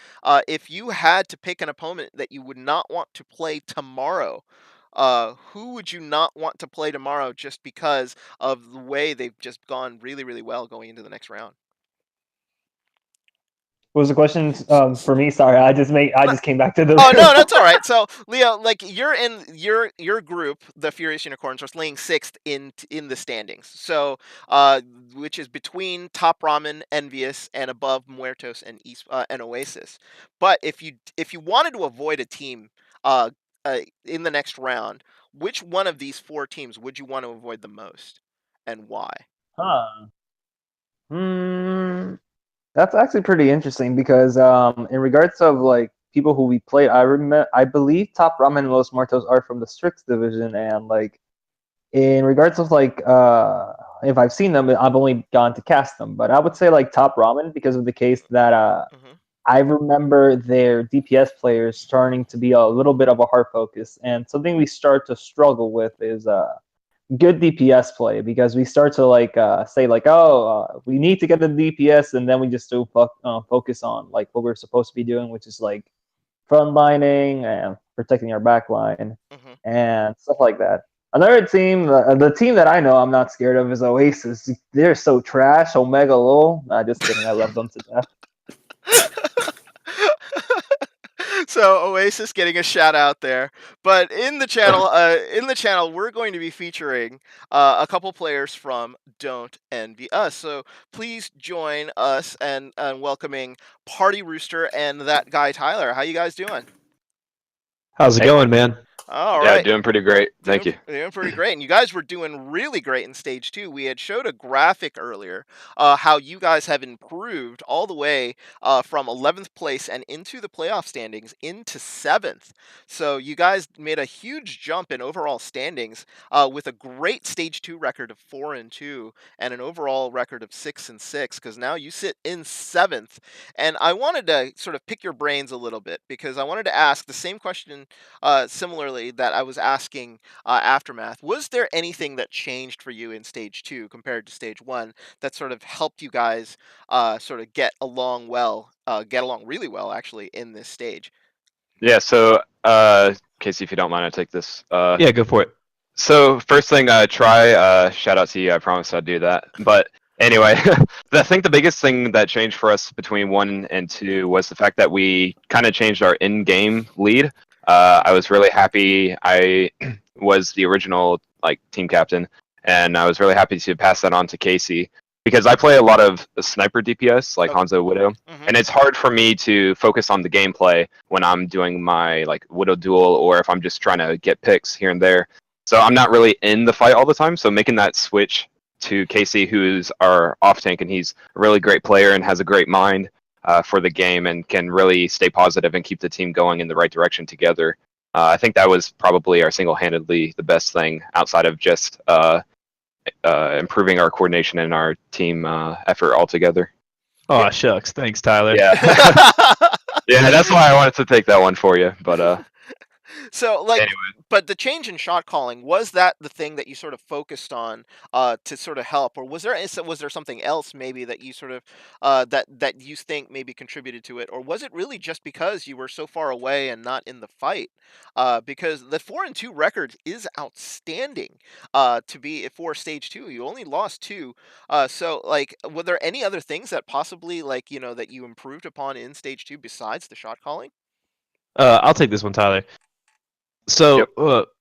If you had to pick an opponent that you would not want to play tomorrow, who would you not want to play tomorrow just because of the way they've just gone really, really well going into the next round? What was the question for me? Sorry, I just came back to the. Oh no, that's all right. So Leo, like you're in your group, the Furious Unicorns, are laying sixth in the standings. So, which is between Top Ramen, Envious, and above Muertos and Oasis. But if you wanted to avoid a team, in the next round, which one of these four teams would you want to avoid the most, and why? Huh. Hmm. That's actually pretty interesting because in regards of like people who we played, I believe Top Ramen and Los Muertos are from the Strix division, and like in regards of like if I've seen them, I've only gone to cast them, but I would say like Top Ramen because of the case that I remember their DPS players starting to be a little bit of a hard focus, and something we start to struggle with is good DPS play because we start to like say like, oh, we need to get the DPS, and then we just do focus on like what we're supposed to be doing, which is like frontlining and protecting our backline and stuff like that. Another team, the team that I know I'm not scared of is Oasis. They're so trash. Omega lol. Just kidding. I love them to death. So Oasis getting a shout out there, but in the channel, we're going to be featuring a couple players from Don't Envy Us. So please join us and welcoming Party Rooster and that guy Tyler. How you guys doing? How's it going, man? All Yeah, right. doing pretty great. Thank you. Doing pretty great. And you guys were doing really great in stage 2. We had showed a graphic earlier, how you guys have improved all the way from 11th place and into the playoff standings into 7th. So you guys made a huge jump in overall standings with a great stage 2 record of 4-2 and an overall record of 6-6, because now you sit in 7th. And I wanted to sort of pick your brains a little bit because I wanted to ask the same question similarly that I was asking Aftermath. Was there anything that changed for you in stage 2 compared to stage 1 that sort of helped you guys sort of get along really well actually in this stage? Yeah, so Casey, if you don't mind, I take this. Yeah, go for it. So first thing, try. Shout out to you. I promise I'd do that. But anyway, I think the biggest thing that changed for us between 1 and 2 was the fact that we kind of changed our in-game lead. I was really happy. I was the original like team captain, and I was really happy to pass that on to Casey because I play a lot of sniper DPS like Hanzo Widow, and it's hard for me to focus on the gameplay when I'm doing my like Widow duel or if I'm just trying to get picks here and there. So I'm not really in the fight all the time. So making that switch to Casey, who's our off tank, and he's a really great player and has a great mind for the game and can really stay positive and keep the team going in the right direction together. I think that was probably our single-handedly the best thing outside of just improving our coordination and our team effort altogether. Oh shucks, thanks, Tyler. Yeah, yeah, that's why I wanted to take that one for you. But so like, anyway. But the change in shot calling, was that the thing that you sort of focused on to sort of help, or was there something else maybe that you sort of that you think maybe contributed to it, or was it really just because you were so far away and not in the fight? Because the 4-2 record is outstanding to be for stage 2. You only lost 2, so like, were there any other things that possibly like that you improved upon in stage 2 besides the shot calling? I'll take this one, Tyler. So,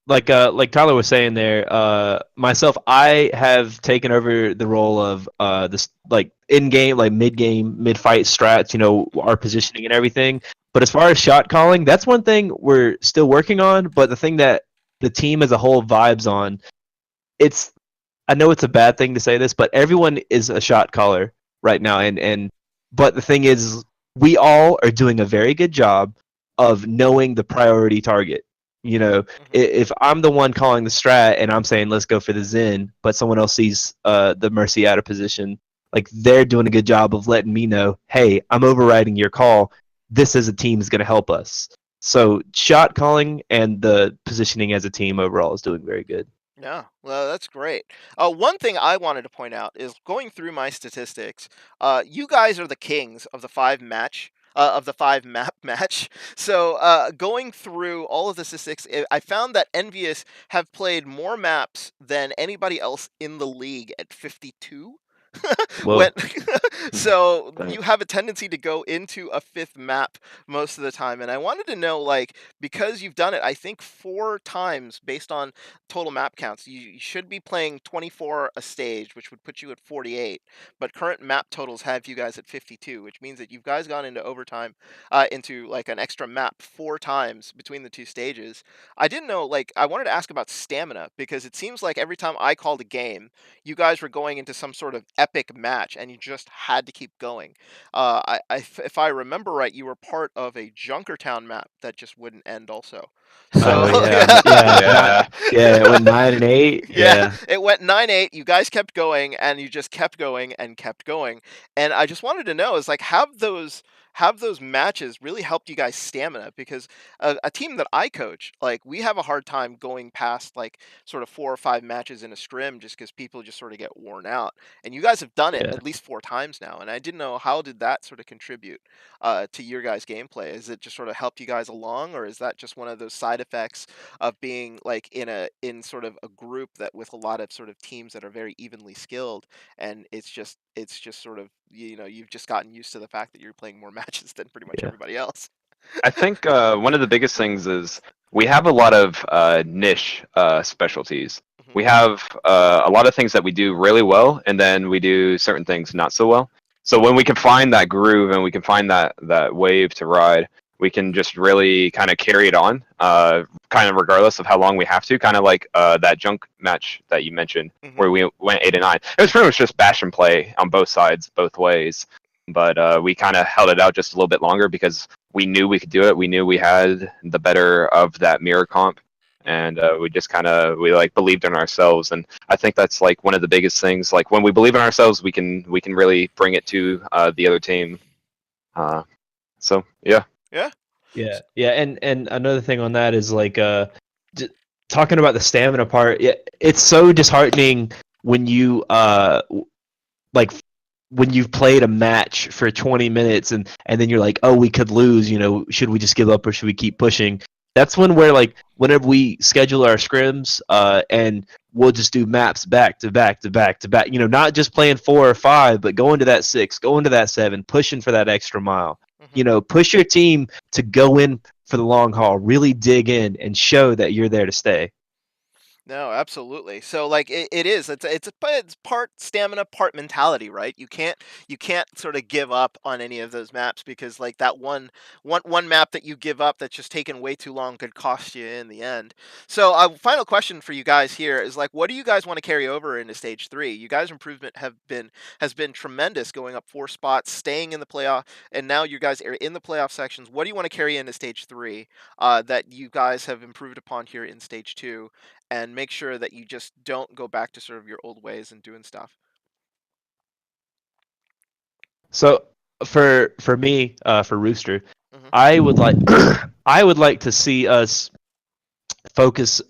like Tyler was saying there, myself, I have taken over the role of this like in-game, like mid-game, mid-fight strats, our positioning and everything. But as far as shot calling, that's one thing we're still working on. But the thing that the team as a whole vibes on, I know it's a bad thing to say this, but everyone is a shot caller right now, but the thing is, we all are doing a very good job of knowing the priority target. If I'm the one calling the strat and I'm saying let's go for the Zen, but someone else sees the Mercy out of position, like they're doing a good job of letting me know, hey, I'm overriding your call. This as a team is going to help us. So shot calling and the positioning as a team overall is doing very good. Yeah, well, that's great. One thing I wanted to point out is going through my statistics, you guys are the kings of the 5 match of the 5 map match. So going through all of the statistics, I found that Envious have played more maps than anybody else in the league at 52. Whoa. So you have a tendency to go into a 5th map most of the time, and I wanted to know, like, because you've done it, I think 4 times based on total map counts, you should be playing 24 a stage, which would put you at 48. But current map totals have you guys at 52, which means that you guys gone into overtime, into like an extra map 4 times between the 2 stages. I didn't know, like, I wanted to ask about stamina because it seems like every time I called a game, you guys were going into some sort of epic match and you just had to keep going. If I remember right, you were part of a Junkertown map that just wouldn't end also. So Oh yeah, it went 9-8. yeah, Yeah. it went 9-8. You guys kept going, and you just kept going and kept going. And I just wanted to know, is like, have those matches really helped you guys stamina? Because a team that I coach, like, we have a hard time going past like sort of 4 or 5 matches in a scrim just because people just sort of get worn out. And you guys have done it Yeah. at least 4 times now, and I didn't know, how did that sort of contribute to your guys' gameplay? Is it just sort of helped you guys along, or is that just one of those side effects of being like in sort of a group that with a lot of sort of teams that are very evenly skilled, and it's just sort of, you've just gotten used to the fact that you're playing more matches than pretty much Yeah. everybody else? I think one of the biggest things is we have a lot of niche specialties. We have a lot of things that we do really well, and then we do certain things not so well. So when we can find that groove and we can find that wave to ride, we can just really kind of carry it on, kind of regardless of how long we have to. Kind of like that junk match that you mentioned, where we went 8-9. It was pretty much just bash and play on both sides, both ways. But we kind of held it out just a little bit longer because we knew we could do it. We knew we had the better of that mirror comp, and we just we believed in ourselves. And I think that's like one of the biggest things. Like when we believe in ourselves, we can really bring it to the other team. So yeah. Yeah, and another thing on that is like talking about the stamina part. It's so disheartening when you like when you've played a match for 20 minutes and then you're like, oh, we could lose. Should we just give up or should we keep pushing? That's where like whenever we schedule our scrims, and we'll just do maps back to back to back to back. Not just playing 4 or 5, but going to that 6, going to that 7, pushing for that extra mile. Push your team to go in for the long haul, really dig in and show that you're there to stay. No, absolutely. So like it's part stamina, part mentality, right? You can't sort of give up on any of those maps because like that one map that you give up that's just taken way too long could cost you in the end. So final question for you guys here is like, what do you guys want to carry over into stage 3? You guys' improvement has been tremendous, going up 4 spots, staying in the playoff, and now you guys are in the playoff sections. What do you want to carry into stage 3 that you guys have improved upon here in stage 2? And make sure that you just don't go back to sort of your old ways and doing stuff. So for me, for Rooster, I would like I would like to see us focus,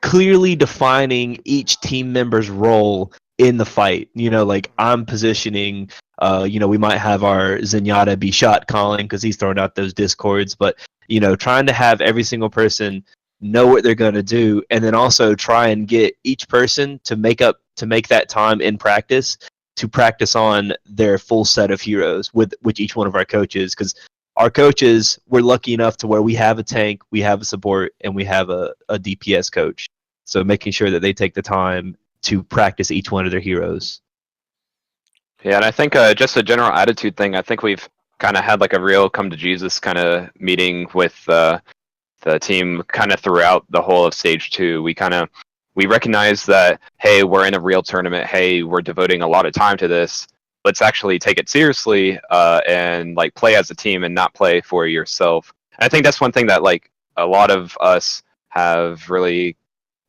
clearly defining each team member's role in the fight. Like I'm positioning. We might have our Zenyatta be shot calling because he's throwing out those discords, but trying to have every single person know what they're going to do, and then also try and get each person to make that time in practice to practice on their full set of heroes with each one of our coaches, because our coaches, we're lucky enough to where we have a tank, we have a support, and we have a DPS coach. So making sure that they take the time to practice each one of their heroes. Yeah, and I think just a general attitude thing. I think we've kind of had like a real come to Jesus kind of meeting with the team kind of throughout the whole of stage 2. We recognize that, hey, we're in a real tournament. Hey, we're devoting a lot of time to this. Let's actually take it seriously and like play as a team and not play for yourself. And I think that's one thing that like a lot of us have really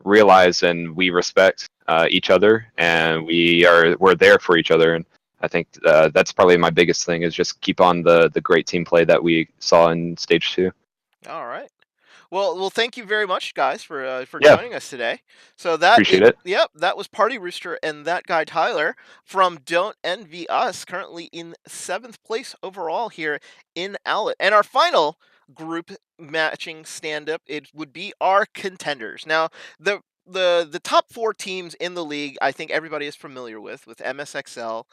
realized, and we respect each other, and we're there for each other. And I think that's probably my biggest thing, is just keep on the great team play that we saw in stage 2. All right. Well, thank you very much, guys, for Yeah. joining us today. So that Appreciate it. Yep, that was Party Rooster and that guy Tyler from Don't Envy Us, currently in 7th place overall here in Owlet. And our final group matching stand-up, it would be our contenders. Now, the top 4 teams in the league, I think everybody is familiar with MSXL,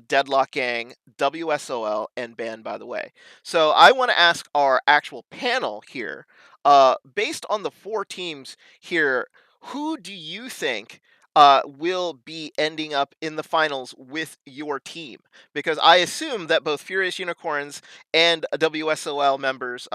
Deadlock Gang, WSOL, and Band by the Way. So I want to ask our actual panel here, based on the 4 teams here, who do you think will be ending up in the finals with your team? Because I assume that both Furious Unicorns and WSOL members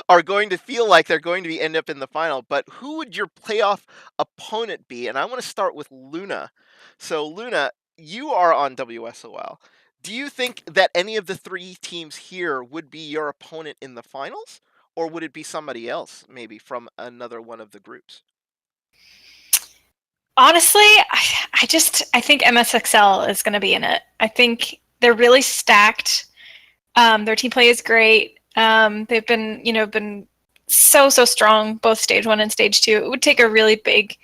are going to feel like they're going to end up in the final. But who would your playoff opponent be? And I want to start with Luna. So Luna, you are on WSOL. Do you think that any of the 3 teams here would be your opponent in the finals? Or would it be somebody else, maybe from another one of the groups? Honestly, I think MSXL is going to be in it. I think they're really stacked. Their team play is great. They've been so strong, both stage 1 and stage 2. It would take a really big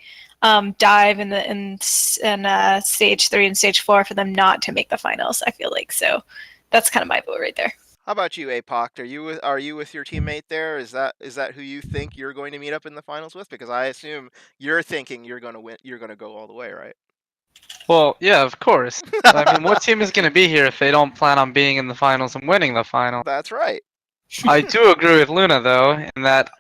dive in stage 3 and stage 4 for them not to make the finals, I feel like. So that's kind of my vote right there. How about you, APOC? Are you with your teammate there? Is that who you think you're going to meet up in the finals with? Because I assume you're thinking you're going to win. You're going to go all the way, right? Well, yeah, of course. I mean, what team is going to be here if they don't plan on being in the finals and winning the final? That's right. I do agree with Luna, though, in that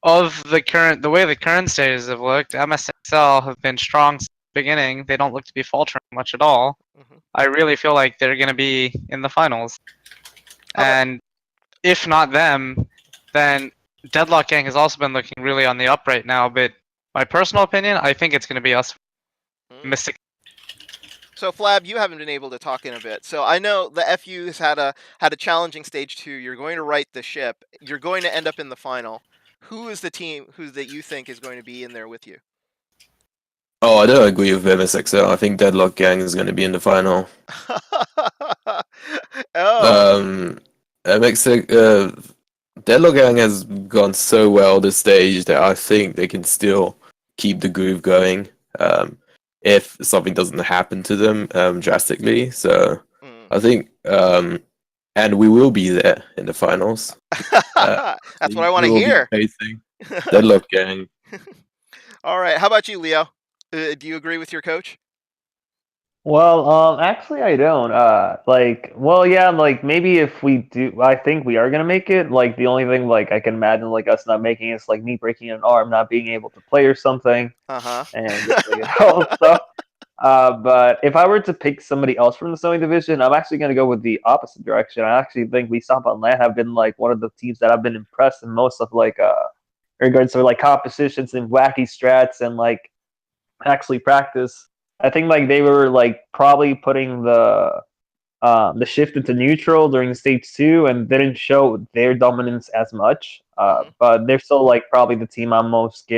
of the way the current stages have looked, MSXL have been strong since the beginning. They don't look to be faltering much at all. I really feel like they're going to be in the finals. And if not them, then Deadlock Gang has also been looking really on the up right now. But my personal opinion, I think it's going to be us. Mystic. So Flab, you haven't been able to talk in a bit. So I know the FU has had a challenging stage 2. You're going to right the ship. You're going to end up in the final. Who is the team that you think is going to be in there with you? Oh, I don't agree with MSXL. I think Deadlock Gang is going to be in the final. Deadlock Gang has gone so well this stage that I think they can still keep the groove going if something doesn't happen to them drastically. So I think, and we will be there in the finals. That's what I want to hear. Deadlock Gang. All right. How about you, Leo? Do you agree with your coach? Well, actually, I don't. Yeah, maybe if we do, I think we are gonna make it. Like, the only thing, I can imagine, us not making it is like me breaking an arm, not being able to play or something, and stuff. But if I were to pick somebody else from the Sony division, I'm actually gonna go with the opposite direction. I actually think we Stomp on Land have been one of the teams that I've been impressed in most of in regards to competitions and wacky strats and actually practice. I think they were probably putting the shift into neutral during stage 2 and didn't show their dominance as much. But they're still probably the team I'm most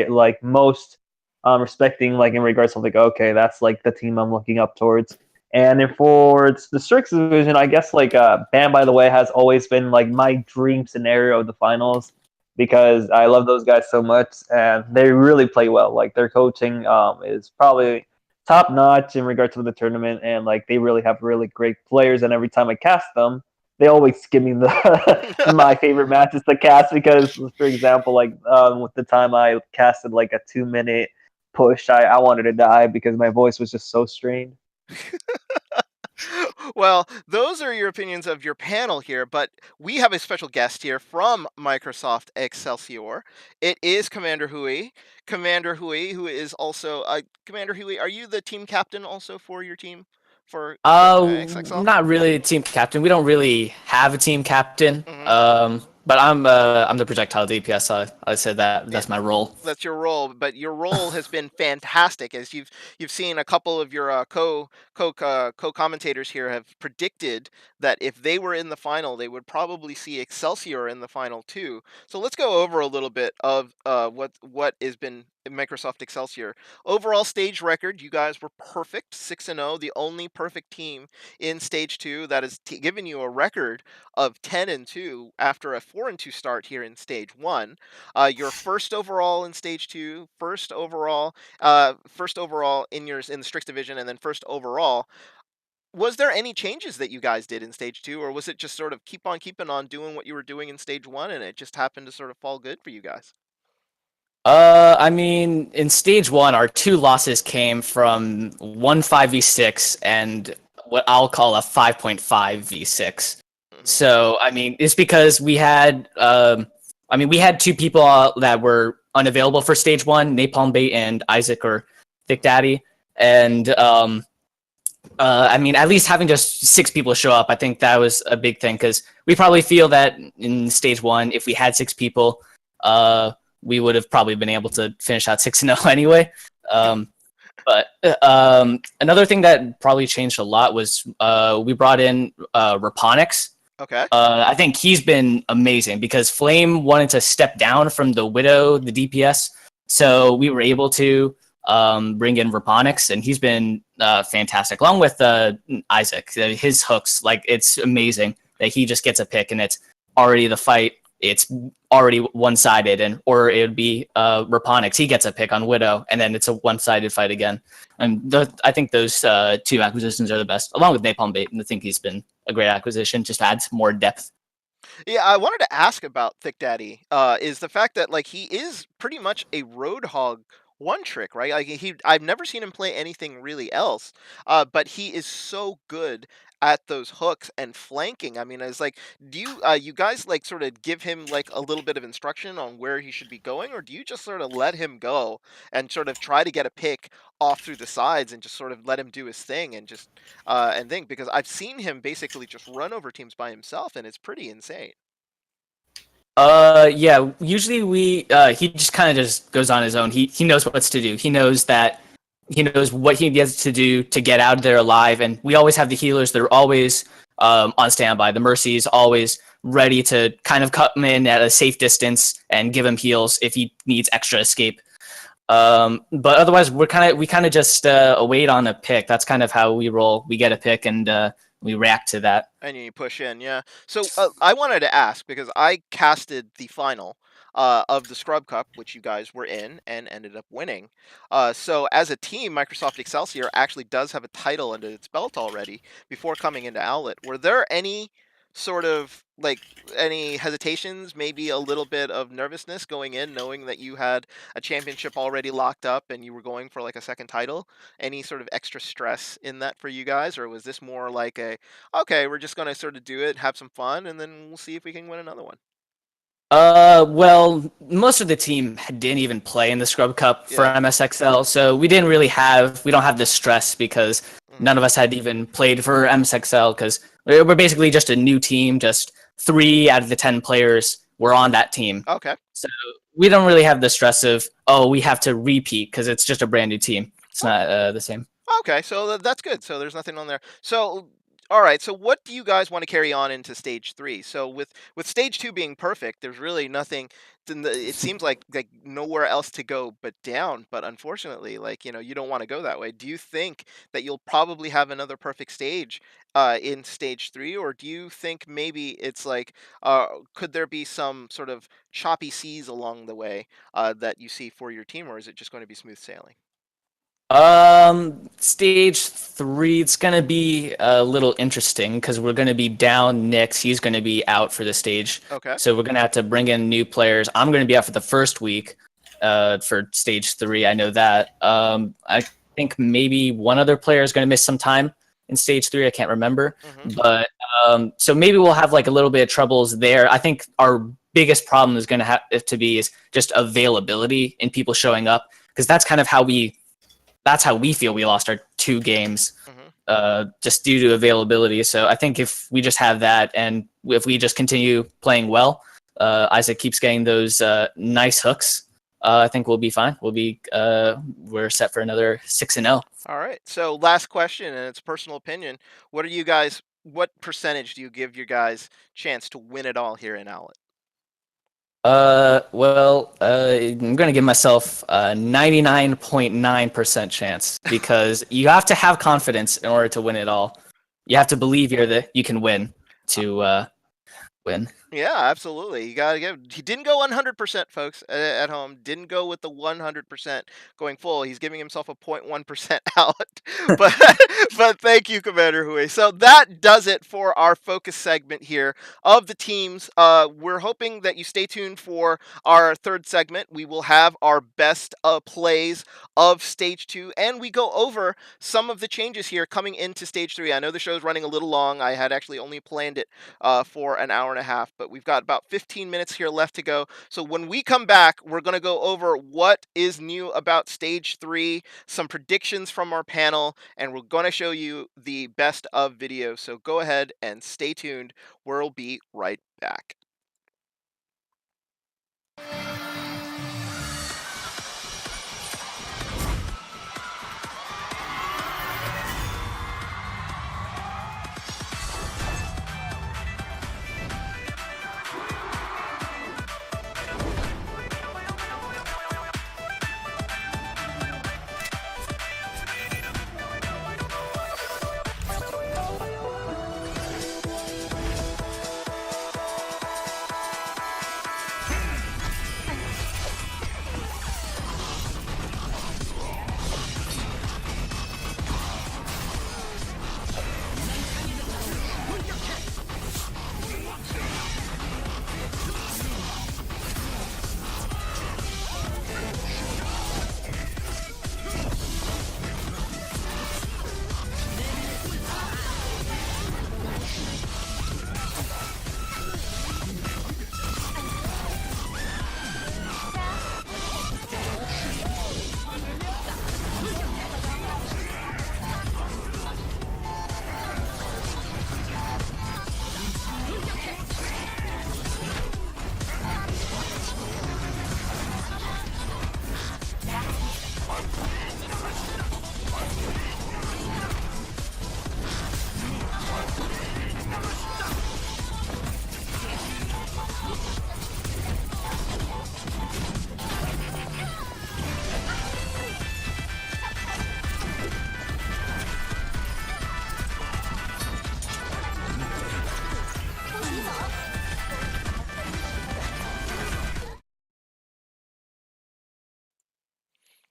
respecting in regards to okay, that's the team I'm looking up towards. And then for the Strix division, I guess Bam by the Way has always been my dream scenario of the finals because I love those guys so much and they really play well. Their coaching is probably top notch in regards to the tournament, and they really have really great players. And every time I cast them, they always give me the my favorite matches to cast because, for example, with the time I casted a 2-minute push, I wanted to die because my voice was just so strained. Well, those are your opinions of your panel here, but we have a special guest here from Microsoft Excelsior. It is Commander Hui. Commander Hui, who is also Commander Hui. Are you the team captain also for your team? Not really a team captain. We don't really have a team captain. But I'm the projectile DPS. I said that's my role. That's your role, but your role has been fantastic, as you've seen a couple of your co-commentators here have predicted that if they were in the final, they would probably see Excelsior in the final too. So let's go over a little bit of what has been Microsoft Excelsior. Overall stage record, you guys were perfect, 6-0, the only perfect team in stage 2 that has given you a record of 10-2 after a 4-2 start here in stage 1. Your first overall in stage 2, first overall in the Strix division, and then first overall. Was there any changes that you guys did in stage 2, or was it just sort of keep on keeping on doing what you were doing in stage 1 and it just happened to sort of fall good for you guys? I mean, in stage 1, our 2 losses came from 1 5v6 and what I'll call a 5.5 v6. So, I mean, it's because we had, we had 2 people that were unavailable for stage 1, Napalm Bait and Isaac or Thick Daddy, and I mean, at least having just 6 people show up, I think that was a big thing because we probably feel that in stage 1, if we had 6 people, we would have probably been able to finish out 6-0 anyway. But another thing that probably changed a lot was we brought in Raponics. Okay. I think he's been amazing because Flame wanted to step down from the Widow, the DPS, so we were able to bring in Raponics, and he's been fantastic, along with Isaac. His hooks, like, it's amazing that he just gets a pick and it's already the fight. It's already one-sided, or it would be Raponics. He gets a pick on Widow, and then it's a one-sided fight again. And I think those 2 acquisitions are the best, along with Napalm Bait. And I think he's been a great acquisition. Just adds more depth. Yeah, I wanted to ask about Thick Daddy. Is the fact that like he is pretty much a Roadhog one trick, right? Like I've never seen him play anything really else. But he is so good at those hooks and flanking. I mean, it's like, do you guys like sort of give him like a little bit of instruction on where he should be going, or do you just sort of let him go and sort of try to get a pick off through the sides and just sort of let him do his thing and just and think? Because I've seen him basically just run over teams by himself, and it's pretty insane. Yeah, usually he just kind of just goes on his own. He knows what's to do. He knows what he needs to do to get out of there alive, and we always have the healers that are always on standby. The Mercy's always ready to kind of cut him in at a safe distance and give him heals if he needs extra escape. But otherwise, we kind of just wait on a pick. That's kind of how we roll. We get a pick and we react to that. And you push in, yeah. So I wanted to ask, because I casted the final of the Scrub Cup, which you guys were in and ended up winning. So as a team, Microsoft Excelsior actually does have a title under its belt already before coming into Owlet. Were there any sort of like any hesitations, maybe a little bit of nervousness going in, knowing that you had a championship already locked up and you were going for like a second title? Any sort of extra stress in that for you guys, or was this more like okay, we're just going to sort of do it, have some fun, and then we'll see if we can win another one? Well, most of the team didn't even play in the Scrub Cup for MSXL, so we don't have the stress because none of us had even played for MSXL because we're basically just a new team. Just 3 out of the 10 players were on that team. Okay. So we don't really have the stress of, we have to repeat because it's just a brand new team. It's not the same. Okay, so that's good. So there's nothing on there. So, all right. So what do you guys want to carry on into stage 3? So with stage 2 being perfect, there's really nothing. It seems like nowhere else to go but down. But unfortunately, like, you don't want to go that way. Do you think that you'll probably have another perfect stage in stage 3, or do you think maybe it's like could there be some sort of choppy seas along the way that you see for your team, or is it just going to be smooth sailing? Stage 3, it's gonna be a little interesting because we're gonna be down Nyx. He's gonna be out for the stage. Okay. So we're gonna have to bring in new players. I'm gonna be out for the first week, for stage 3. I know that. I think maybe one other player is gonna miss some time in stage 3. I can't remember, but so maybe we'll have like a little bit of troubles there. I think our biggest problem is gonna have to be is just availability and people showing up because that's kind of how we feel we lost our 2 games, just due to availability. So I think if we just have that, and if we just continue playing well, Isaac keeps getting those nice hooks, I think we'll be fine. We're set for another 6-0. All right. So last question, and it's personal opinion. What percentage do you give your guys chance to win it all here in Owlet? Well, I'm gonna give myself a 99.9% chance because you have to have confidence in order to win it all. You have to believe you can win to win. Yeah, absolutely. You gotta get. He didn't go 100%, folks, at home. Didn't go with the 100% going full. He's giving himself a 0.1% out. But but thank you, Commander Hui. So that does it for our focus segment here of the teams. We're hoping that you stay tuned for our third segment. We will have our best plays of Stage 2, and we go over some of the changes here coming into Stage 3. I know the show's running a little long. I had actually only planned it for an hour and a half, but we've got about 15 minutes here left to go. So when we come back, we're going to go over what is new about Stage 3, some predictions from our panel, and we're going to show you the best of video. So go ahead and stay tuned. We'll be right back.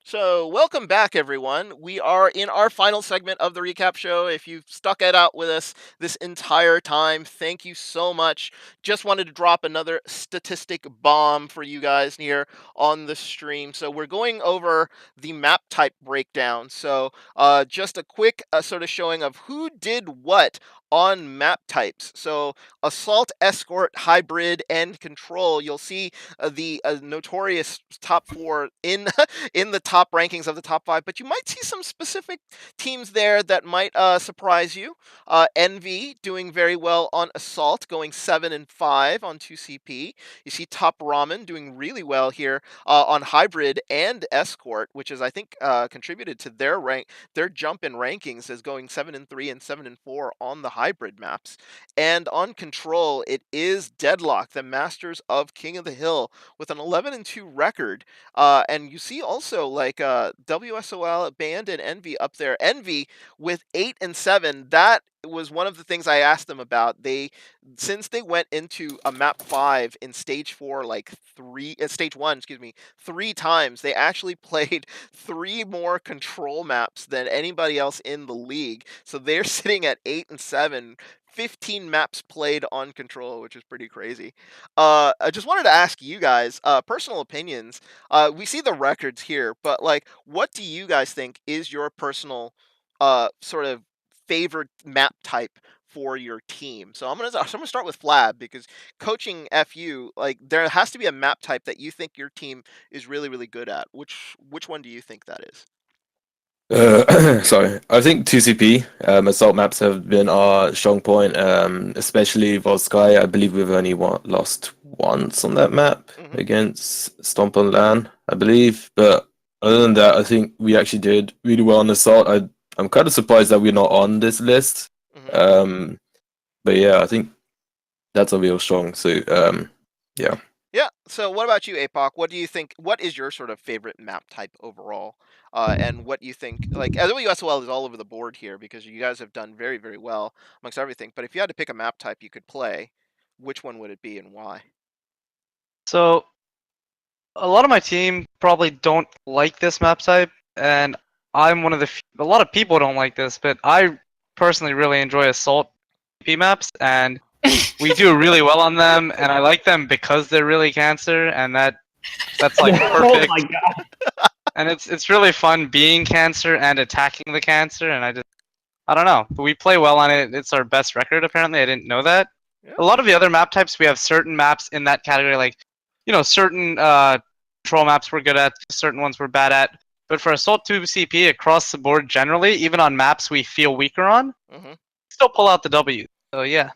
So, welcome back, everyone. We are in our final segment of the recap show. If you've stuck it out with us this entire time, thank you so much. Just wanted to drop another statistic bomb for you guys here on the stream. So, we're going over the map type breakdown. So, just a quick sort of showing of who did what on map types. So, Assault, Escort, Hybrid, and Control. You'll see the notorious top 4 in in the top rankings of the top 5, but you might see some specific teams there that might surprise you. Envy doing very well on Assault, going 7 and 5 on 2CP. You see Top Ramen doing really well here on Hybrid and Escort, which is I think contributed to their jump in rankings, as going 7 and 3 and 7 and 4 on the Hybrid maps. And on Control, it is Deadlock, the masters of King of the Hill, with an 11 and 2 record. And you see also like WSOL, Band, and Envy up there. Envy with 8 and 7. That was one of the things I asked them about. Since they went into a map 5 in stage 4, like stage 1, excuse me, 3 times, they actually played 3 more Control maps than anybody else in the league. So they're sitting at 8 and 7. 15 maps played on Control, which is pretty crazy. I just wanted to ask you guys, personal opinions. We see the records here, but like, what do you guys think is your personal sort of favorite map type for your team? So I'm gonna start with Flab, because coaching FU, like, there has to be a map type that you think your team is really, really good at. Which one do you think that is? Sorry, I think 2CP assault maps have been our strong point, especially Volsky. I believe we've only lost once on that map against Stomp on Lan, I believe. But other than that, I think we actually did really well on assault. I'm kind of surprised that we're not on this list. But yeah, I think that's a real strong. So yeah. Yeah. So what about you, Apoc? What do you think? What is your sort of favorite map type overall? And what you think? Like WSOL is all over the board here because you guys have done very, very well amongst everything. But if you had to pick a map type you could play, which one would it be and why? So a lot of my team probably don't like this map type, and I'm one of the. A lot of people don't like this, but I personally really enjoy Assault P maps, and we do really well on them, and I like them because they're really cancer, and that's like Oh perfect. my god. And it's really fun being cancer and attacking the cancer, and I don't know, but we play well on it. It's our best record apparently. I didn't know that. Yeah. A lot of the other map types, we have certain maps in that category, like certain control maps we're good at, certain ones we're bad at. But for Assault 2 CP across the board generally, even on maps we feel weaker on, still pull out the W. So yeah.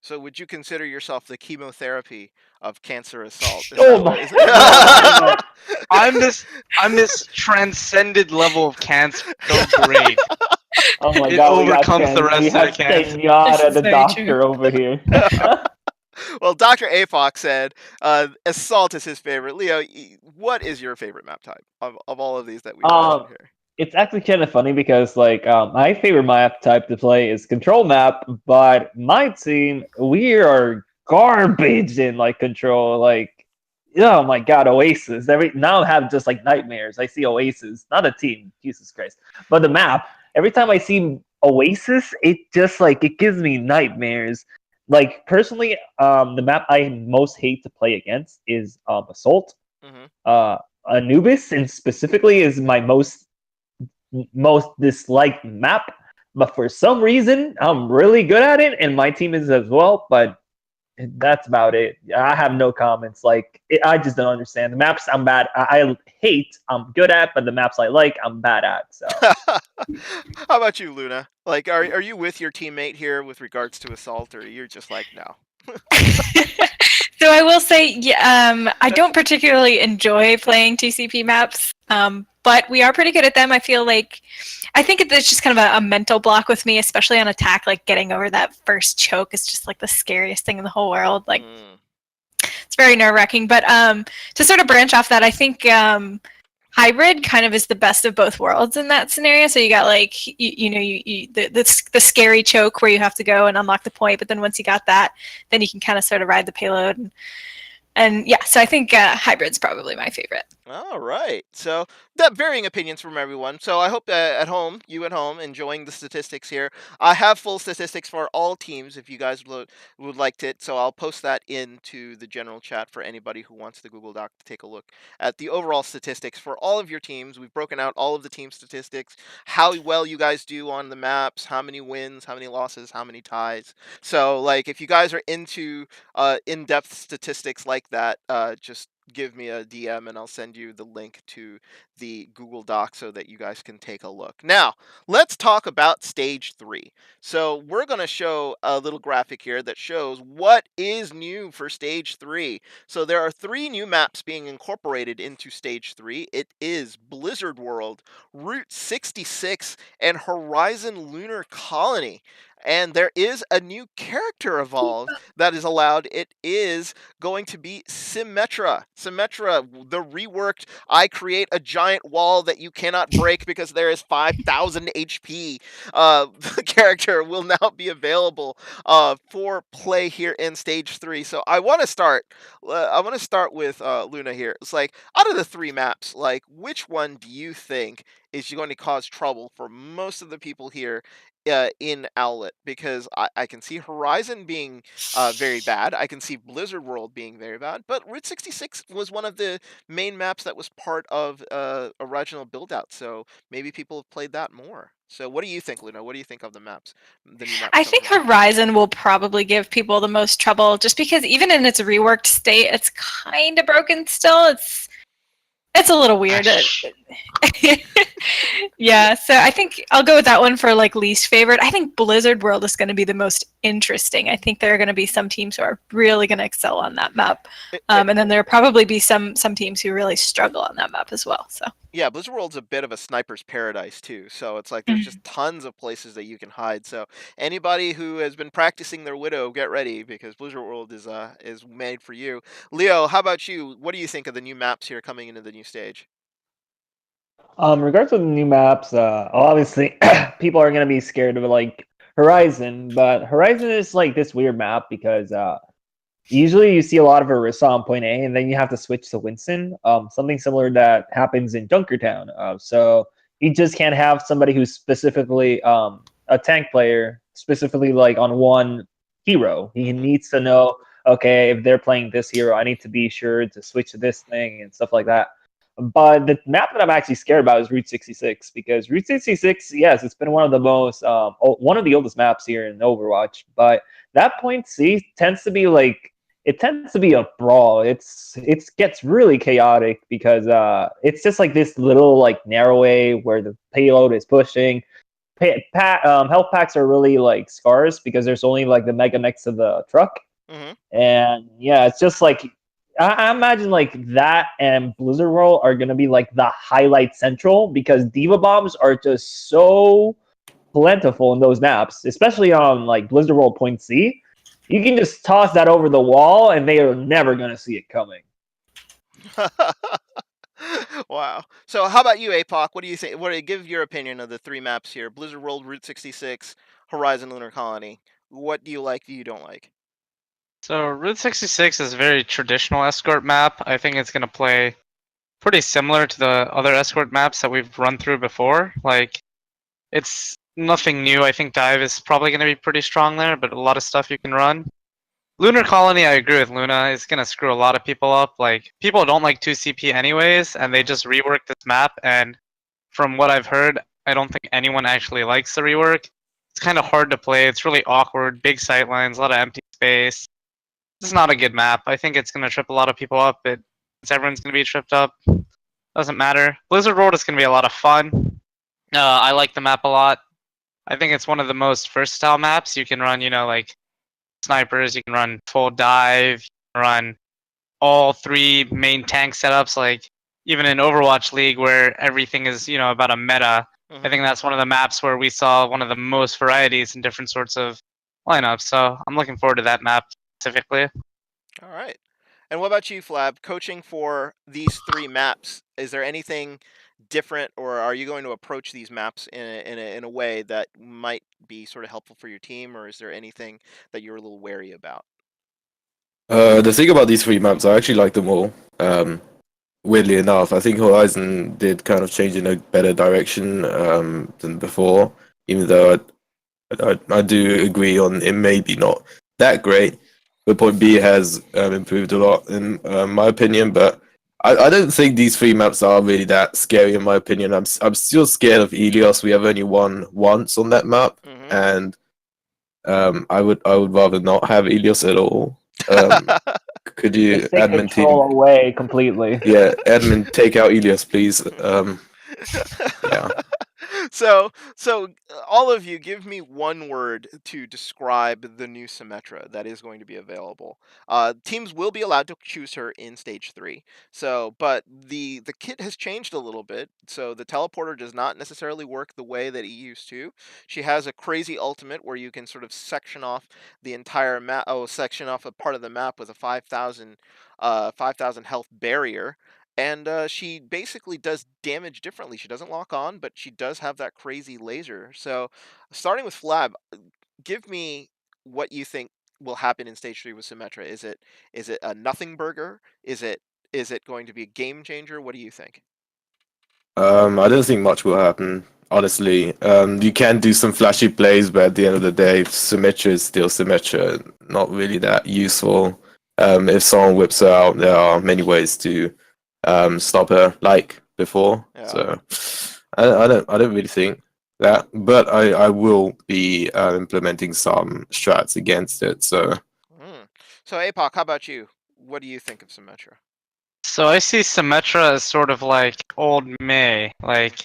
So would you consider yourself the chemotherapy of Cancer Assault? Oh my! No. I'm this transcended level of cancer. So great. Oh my It god, we overcomes the rest we of the have cancer. Senora the very doctor true. over here. Well, Dr. Apoc said Assault is his favorite. Leo, what is your favorite map type of all of these that we've mentioned here? It's actually kind of funny because like my favorite map type to play is control map, but my team we are garbage in like control. Like, oh my god, Oasis! Every now I have just like nightmares. I see Oasis, not a team, Jesus Christ, but the map. Every time I see Oasis, it just like it gives me nightmares. Like personally, the map I most hate to play against is Assault. Anubis, and specifically, is my most disliked map, but for some reason I'm really good at it, and my team is as well. But that's about it. I have no comments. Like I just don't understand the maps. I'm bad. I hate. I'm good at, but the maps I like, I'm bad at. So. How about you, Luna? Like, are you with your teammate here with regards to Assault, or you're just like no? So I will say, I don't particularly enjoy playing TCP maps, but we are pretty good at them. I think it's just kind of a mental block with me, especially on attack. Like getting over that first choke is just like the scariest thing in the whole world. Like it's very nerve-wracking. But to sort of branch off that, I think hybrid kind of is the best of both worlds in that scenario. So you got like the scary choke where you have to go and unlock the point, but then once you got that, then you can kind of sort of ride the payload and yeah. So I think hybrid's probably my favorite. All right. So that varying opinions from everyone. So I hope you at home, enjoying the statistics here. I have full statistics for all teams if you guys would like it. So I'll post that into the general chat for anybody who wants the Google Doc to take a look at the overall statistics for all of your teams. We've broken out all of the team statistics, how well you guys do on the maps, how many wins, how many losses, how many ties. So like if you guys are into in-depth statistics like that, just give me a DM and I'll send you the link to the Google Doc so that you guys can take a look. Now, let's talk about Stage 3. So we're going to show a little graphic here that shows what is new for Stage 3. So there are 3 new maps being incorporated into Stage 3. It is Blizzard World, Route 66, and Horizon Lunar Colony. And there is a new character evolved that is allowed. It is going to be Symmetra. Symmetra, the reworked, I create a giant wall that you cannot break because there is 5,000 HP character will now be available for play here in Stage 3. So I want to start with Luna here. It's like, out of the 3 maps, like, which one do you think is going to cause trouble for most of the people here in Owlet? Because I can see Horizon being very bad. I can see Blizzard World being very bad. But Route 66 was one of the main maps that was part of original build out. So maybe people have played that more. So what do you think, Luna? What do you think of the maps? The new maps I think Horizon will probably give people the most trouble just because even in its reworked state, it's kind of broken still. It's a little weird. Yeah, so I think I'll go with that one for like least favorite. I think Blizzard World is going to be the most interesting. I think there are going to be some teams who are really going to excel on that map, and then there'll probably be some teams who really struggle on that map as well. So yeah, Blizzard World's a bit of a sniper's paradise too. So it's like there's just tons of places that you can hide. So anybody who has been practicing their Widow, get ready because Blizzard World is made for you. Leo, how about you? What do you think of the new maps here coming into the new stage? Regards to the new maps, obviously people are gonna be scared of like Horizon, but Horizon is like this weird map because usually you see a lot of Orisa on point A, and then you have to switch to Winston. Something similar that happens in Junkertown. So you just can't have somebody who's specifically a tank player, specifically like on one hero. He needs to know, okay, if they're playing this hero, I need to be sure to switch to this thing and stuff like that. But the map that I'm actually scared about is Route 66 because Route 66, yes, it's been one of the most, one of the oldest maps here in Overwatch. But that point C tends to be like it tends to be a brawl. It gets really chaotic because it's just like this little like narrow way where the payload is pushing. Health packs are really like scarce because there's only like the mega next to the truck, and yeah, it's just like I imagine like that and Blizzard World are gonna be like the highlight central because diva bombs are just so plentiful in those maps, especially on like Blizzard World Point C. You can just toss that over the wall, and they are never going to see it coming. Wow. So how about you, APOC? What do you think? Give your opinion of the three maps here? Blizzard World, Route 66, Horizon Lunar Colony. What do you like, do you don't like? So Route 66 is a very traditional escort map. I think it's going to play pretty similar to the other escort maps that we've run through before. Like, it's nothing new. I think Dive is probably going to be pretty strong there, but a lot of stuff you can run. Lunar Colony, I agree with Luna. It's going to screw a lot of people up. Like, people don't like 2CP anyways, and they just reworked this map, and from what I've heard, I don't think anyone actually likes the rework. It's kind of hard to play. It's really awkward. Big sightlines, a lot of empty space. It's not a good map. I think it's going to trip a lot of people up. Everyone's going to be tripped up. Doesn't matter. Blizzard World is going to be a lot of fun. I like the map a lot. I think it's one of the most versatile maps. You can run, like snipers. You can run full dive. You can run all three main tank setups. Like even in Overwatch League, where everything is, about a meta. I think that's one of the maps where we saw one of the most varieties in different sorts of lineups. So I'm looking forward to that map specifically. All right. And what about you, Flab? Coaching for these three maps, is there anything different, or are you going to approach these maps in a way that might be sort of helpful for your team, or is there anything that you're a little wary about? The thing about these three maps, I actually like them all. Weirdly enough, I think Horizon did kind of change in a better direction than before, even though I do agree on it may be not that great. But Point B has improved a lot in my opinion, but I don't think these three maps are really that scary in my opinion. I'm still scared of Elios. We have only won once on that map, and I would rather not have Elios at all. Could you just take admin control team away completely? Yeah, admin, take out Elios, please. Yeah. So all of you, give me one word to describe the new Symmetra that is going to be available. Teams will be allowed to choose her in Stage 3. So, but the kit has changed a little bit. So the teleporter does not necessarily work the way that it used to. She has a crazy ultimate where you can sort of section off the entire map. Oh, section off a part of the map with a 5,000 health barrier. And she basically does damage differently. She doesn't lock on, but she does have that crazy laser. So, starting with Flab, give me what you think will happen in Stage 3 with Symmetra. Is it a nothing burger? Is it going to be a game changer? What do you think? I don't think much will happen, honestly. You can do some flashy plays, but at the end of the day, Symmetra is still Symmetra. Not really that useful. If someone whips her out, there are many ways to stop her, like before. Yeah. So I don't really think that, but I will be implementing some strats against it. So. So APOC, how about you? What do you think of Symmetra? So I see Symmetra as sort of like old May. Like,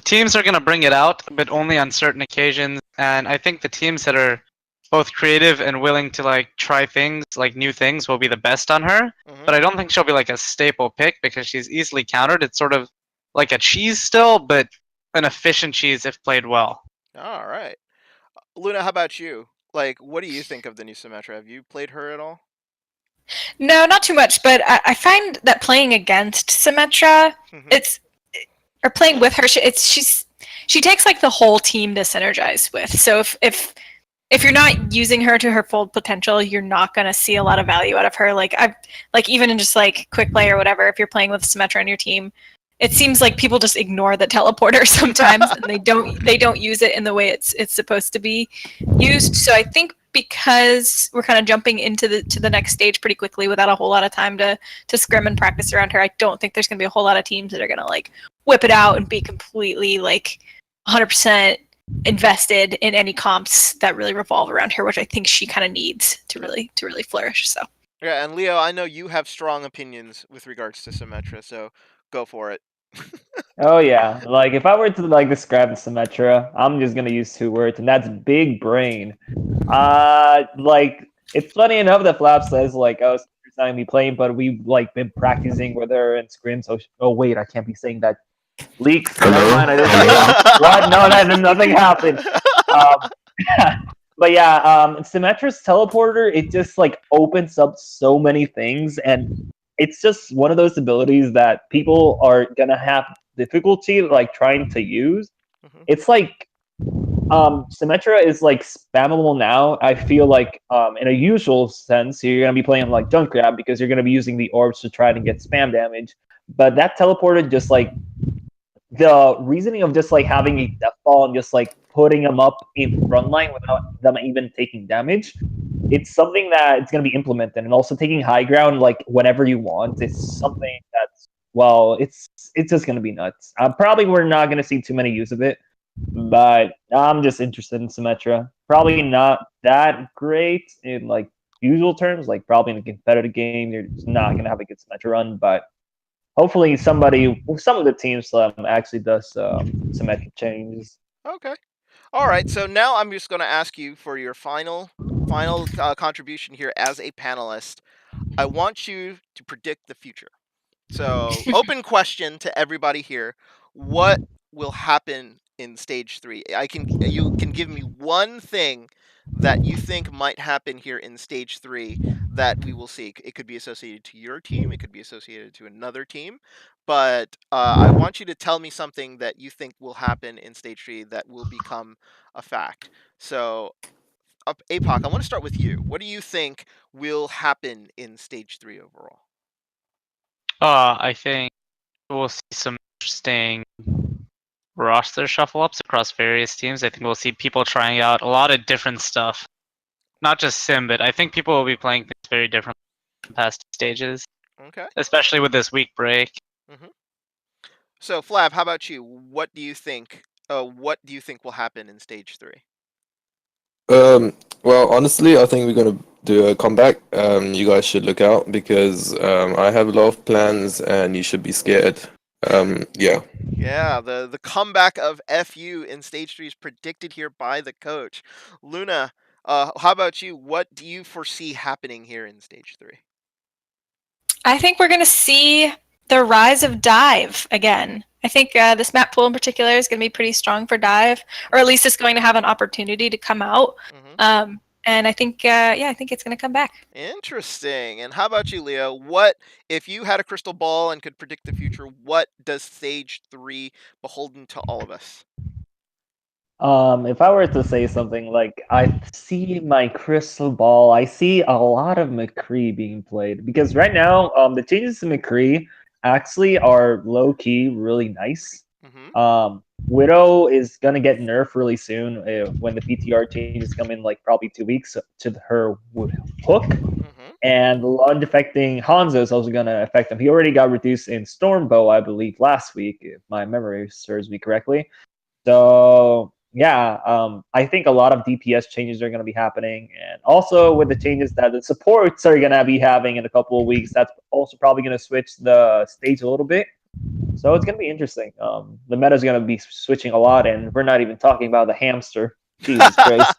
teams are going to bring it out, but only on certain occasions. And I think the teams that are both creative and willing to like try things, like new things, will be the best on her. But I don't think she'll be like a staple pick because she's easily countered. It's sort of like a cheese still, but an efficient cheese if played well. All right. Luna, how about you? Like, what do you think of the new Symmetra? Have you played her at all? No, not too much, but I find that playing against Symmetra, or playing with her, she takes like the whole team to synergize with. So if you're not using her to her full potential, you're not gonna see a lot of value out of her. Like even in just like quick play or whatever, if you're playing with Symmetra on your team, it seems like people just ignore the teleporter sometimes and they don't use it in the way it's supposed to be used. So I think because we're kind of jumping into the next stage pretty quickly without a whole lot of time to scrim and practice around her, I don't think there's gonna be a whole lot of teams that are gonna like whip it out and be completely like 100% invested in any comps that really revolve around her, which I think she kind of needs to really flourish. So yeah, and Leo, I know you have strong opinions with regards to Symmetra, so go for it. Oh yeah, like if I were to like describe the Symmetra, I'm just gonna use 2 words, and that's big brain. Like it's funny enough that Flap says like, "Oh, Symmetra's not gonna be playing," but we've like been practicing with her and scrim. So, oh wait, I can't be saying that. Leaks. Never mind. I didn't. What? No, nothing happened. But yeah, Symmetra's teleporter, it just like opens up so many things, and it's just one of those abilities that people are gonna have difficulty like trying to use. It's like Symmetra is like spammable now. I feel like in a usual sense, you're gonna be playing like Junkrat because you're gonna be using the orbs to try to get spam damage. But that teleporter just like the reasoning of just like having a death ball and just like putting them up in front line without them even taking damage, it's something that it's going to be implemented. And also taking high ground like whenever you want, it's something that's, well, it's just going to be nuts. Probably we're not going to see too many use of it, but I'm just interested in Symmetra. Probably not that great in like usual terms, like probably in a competitive game you're just not going to have a good Symmetra run, but hopefully some of the teams actually does symmetric changes. Okay. All right. So now I'm just going to ask you for your final contribution here as a panelist. I want you to predict the future. So open question to everybody here. What will happen in stage 3? You can give me one thing that you think might happen here in stage 3 that we will see. It could be associated to your team, it could be associated to another team, but I want you to tell me something that you think will happen in stage 3 that will become a fact. So APOC, I want to start with you. What do you think will happen in stage 3 overall? I think we'll see some interesting roster shuffle ups across various teams. I think we'll see people trying out a lot of different stuff. Not just Sim, but I think people will be playing things very different in past stages. Okay. Especially with this week break. So Flav, how about you? What do you think? What do you think will happen in stage 3? Well, honestly, I think we're gonna do a comeback. You guys should look out because I have a lot of plans, and you should be scared. Yeah. Yeah, the comeback of FU in stage 3 is predicted here by the coach. Luna, how about you? What do you foresee happening here in stage 3? I think we're going to see the rise of dive again. I think this map pool in particular is going to be pretty strong for dive, or at least it's going to have an opportunity to come out. And I think, I think it's going to come back. Interesting. And how about you, Leo? What, if you had a crystal ball and could predict the future, what does stage 3 beholden to all of us? If I were to say something like, I see my crystal ball, I see a lot of McCree being played because right now, the changes to McCree actually are low key really nice. Widow is gonna get nerfed really soon when the PTR changes come in, like probably 2 weeks to her hook. And Lund affecting Hanzo is also gonna affect him. He already got reduced in Stormbow, I believe, last week, if my memory serves me correctly. So I think a lot of DPS changes are going to be happening, and also with the changes that the supports are going to be having in a couple of weeks, that's also probably going to switch the stage a little bit. So it's going to be interesting. The meta is going to be switching a lot, and we're not even talking about the hamster. Jesus Christ.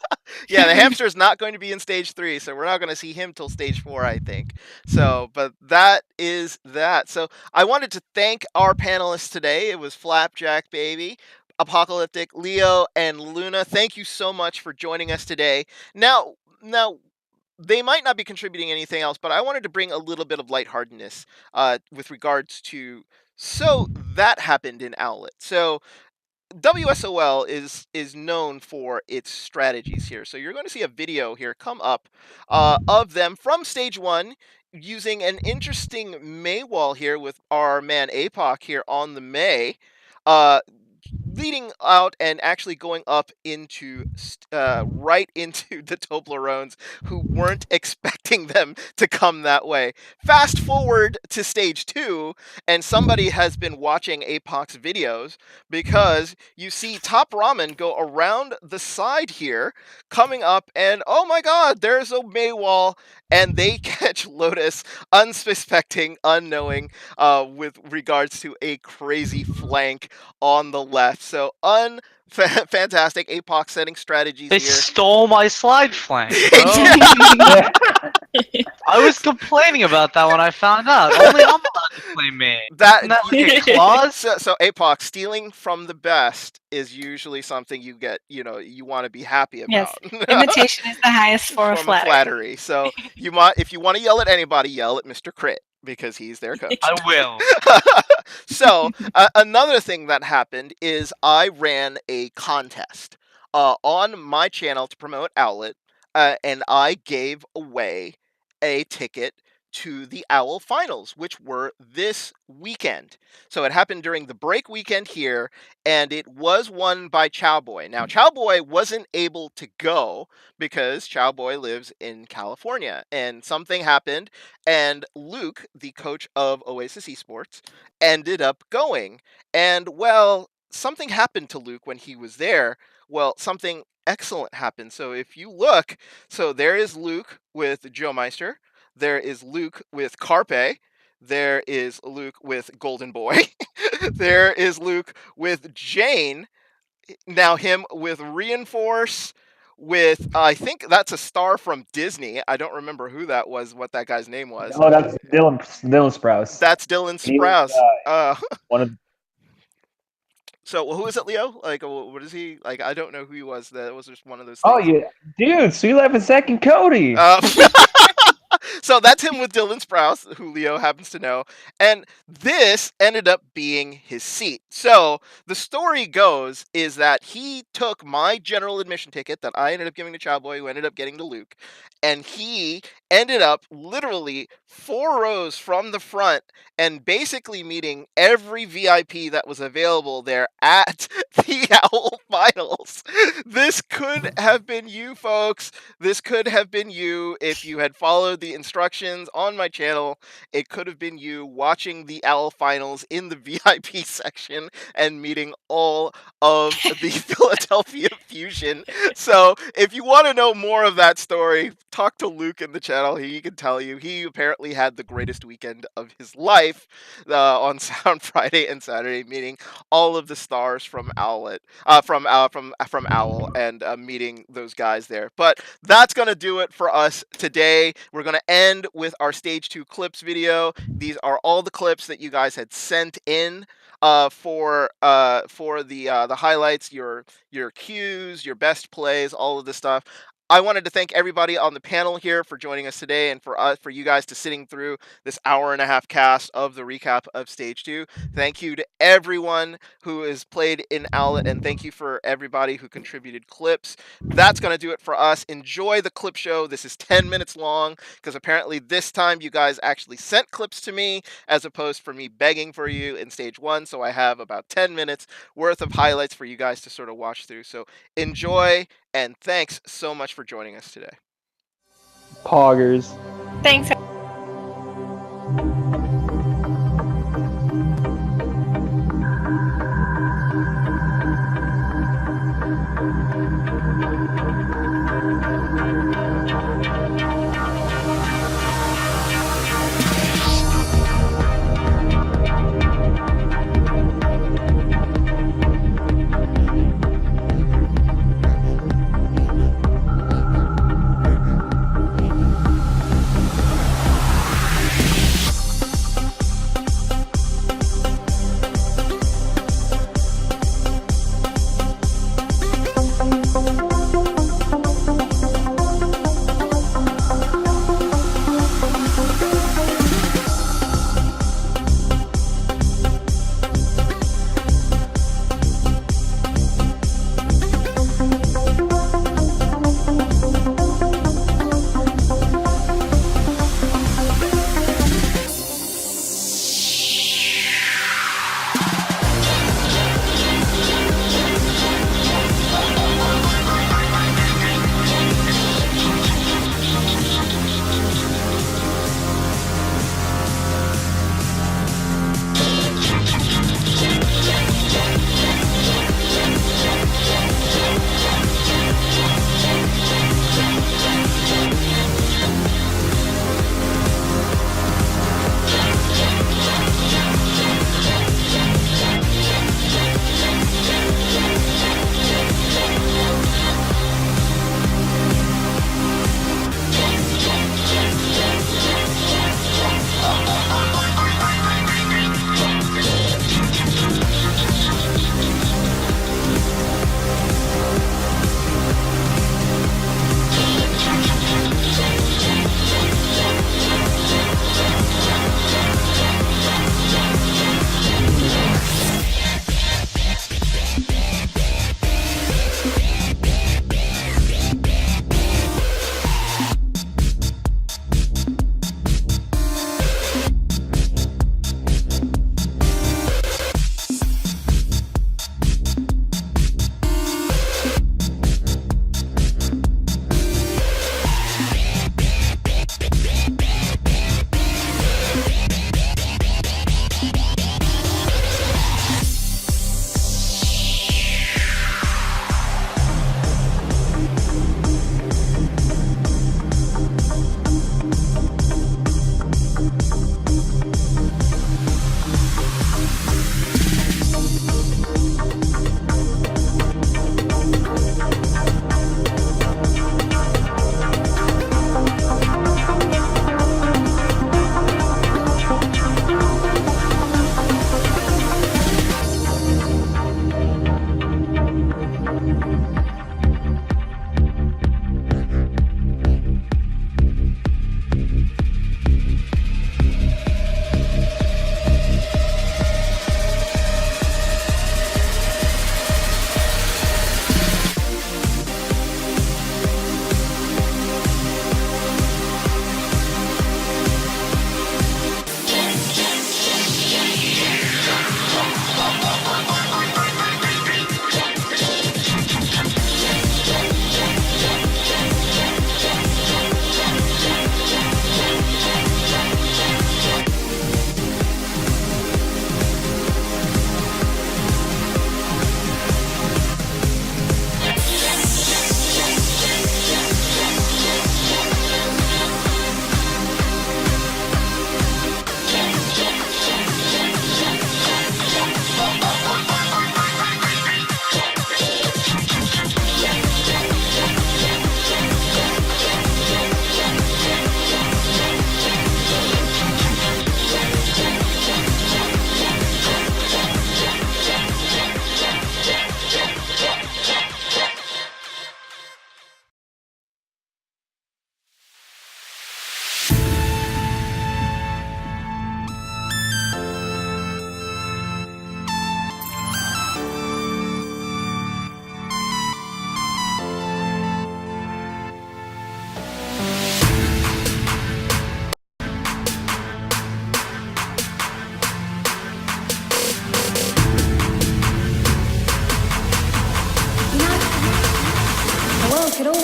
Yeah, the hamster is not going to be in stage 3, so we're not going to see him till stage 4, I think. So, but that is that. So I wanted to thank our panelists today. It was Flapjack Baby, Apocalyptic, Leo, and Luna. Thank you so much for joining us today. Now, they might not be contributing anything else, but I wanted to bring a little bit of lightheartedness with regards to. So that happened in Owlet. So WSOL is known for its strategies here. So you're going to see a video here come up of them from stage 1 using an interesting Mei wall here with our man APOC here on the Mei. Leading out and actually going up into right into the Toblerones, who weren't expecting them to come that way. Fast forward to stage 2, and somebody has been watching APOC's videos, because you see Top Ramen go around the side here, coming up, and oh my god, there's a Mei wall, and they catch Lotus, unsuspecting, unknowing, with regards to a crazy flank on the left. So fantastic. APOC setting strategies They here. stole my slide flank, bro. I was complaining about that when I found out. Only I'm allowed to play me. That clause? So APOC, stealing from the best is usually something you get, you want to be happy about. Yes. Imitation is the highest form of flattery. So if you want to yell at anybody, yell at Mr. Crit, because he's their coach. I will. So another thing that happened is I ran a contest on my channel to promote Owlet, and I gave away a ticket to the Owl Finals, which were this weekend. So it happened during the break weekend here, and it was won by Chowboy. Now, Chowboy wasn't able to go because Chowboy lives in California, and something happened, and Luke, the coach of Oasis Esports, ended up going. And, well, something happened to Luke when he was there. Well, something excellent happened. So if you look, so there is Luke with Joe Meister. There is Luke with Carpe. There is Luke with Golden Boy. There is Luke with Jane. Now him with Reinforce. With I think that's a star from Disney. I don't remember who that was. What that guy's name was. Oh, that's Dylan Sprouse. That's Dylan Sprouse. One of. So who is it, Leo? Like, what is he? Like, I don't know who he was. That was just one of those things. Oh yeah, dude, Sweet Life and Second Cody. So that's him with Dylan Sprouse, who Leo happens to know. And this ended up being his seat. So the story goes is that he took my general admission ticket that I ended up giving to Chowboy, who ended up getting to Luke. And he ended up literally 4 rows from the front and basically meeting every VIP that was available there at the Owl Finals. This could have been you, folks. This could have been you if you had followed the instructions on my channel. It could have been you watching the Owl Finals in the VIP section and meeting all of the Philadelphia Fusion. So if you want to know more of that story, talk to Luke in the channel. He can tell you. He apparently had the greatest weekend of his life on Friday and Saturday, meeting all of the stars from Owlet, from Owl, and meeting those guys there. But that's gonna do it for us today. We're gonna end with our stage 2 clips video. These are all the clips that you guys had sent in for the highlights, your cues, your best plays, all of this stuff. I wanted to thank everybody on the panel here for joining us today, and for you guys to sitting through this hour-and-a-half cast of the recap of Stage 2. Thank you to everyone who has played in Owlet, and thank you for everybody who contributed clips. That's going to do it for us. Enjoy the clip show. This is 10 minutes long, because apparently this time you guys actually sent clips to me, as opposed for me begging for you in Stage 1, so I have about 10 minutes worth of highlights for you guys to sort of watch through. So enjoy, and thanks so much for joining us today. Poggers. Thanks.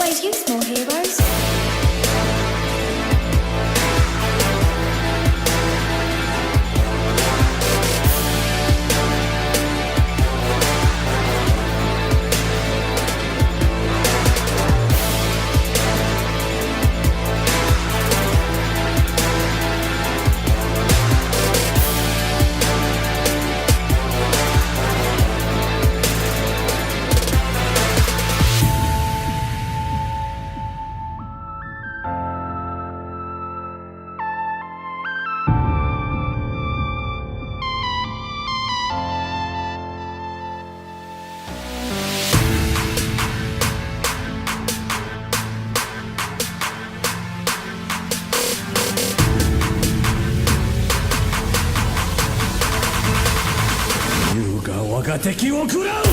always you, small heroes. Yuga wa ga teki wo kurau!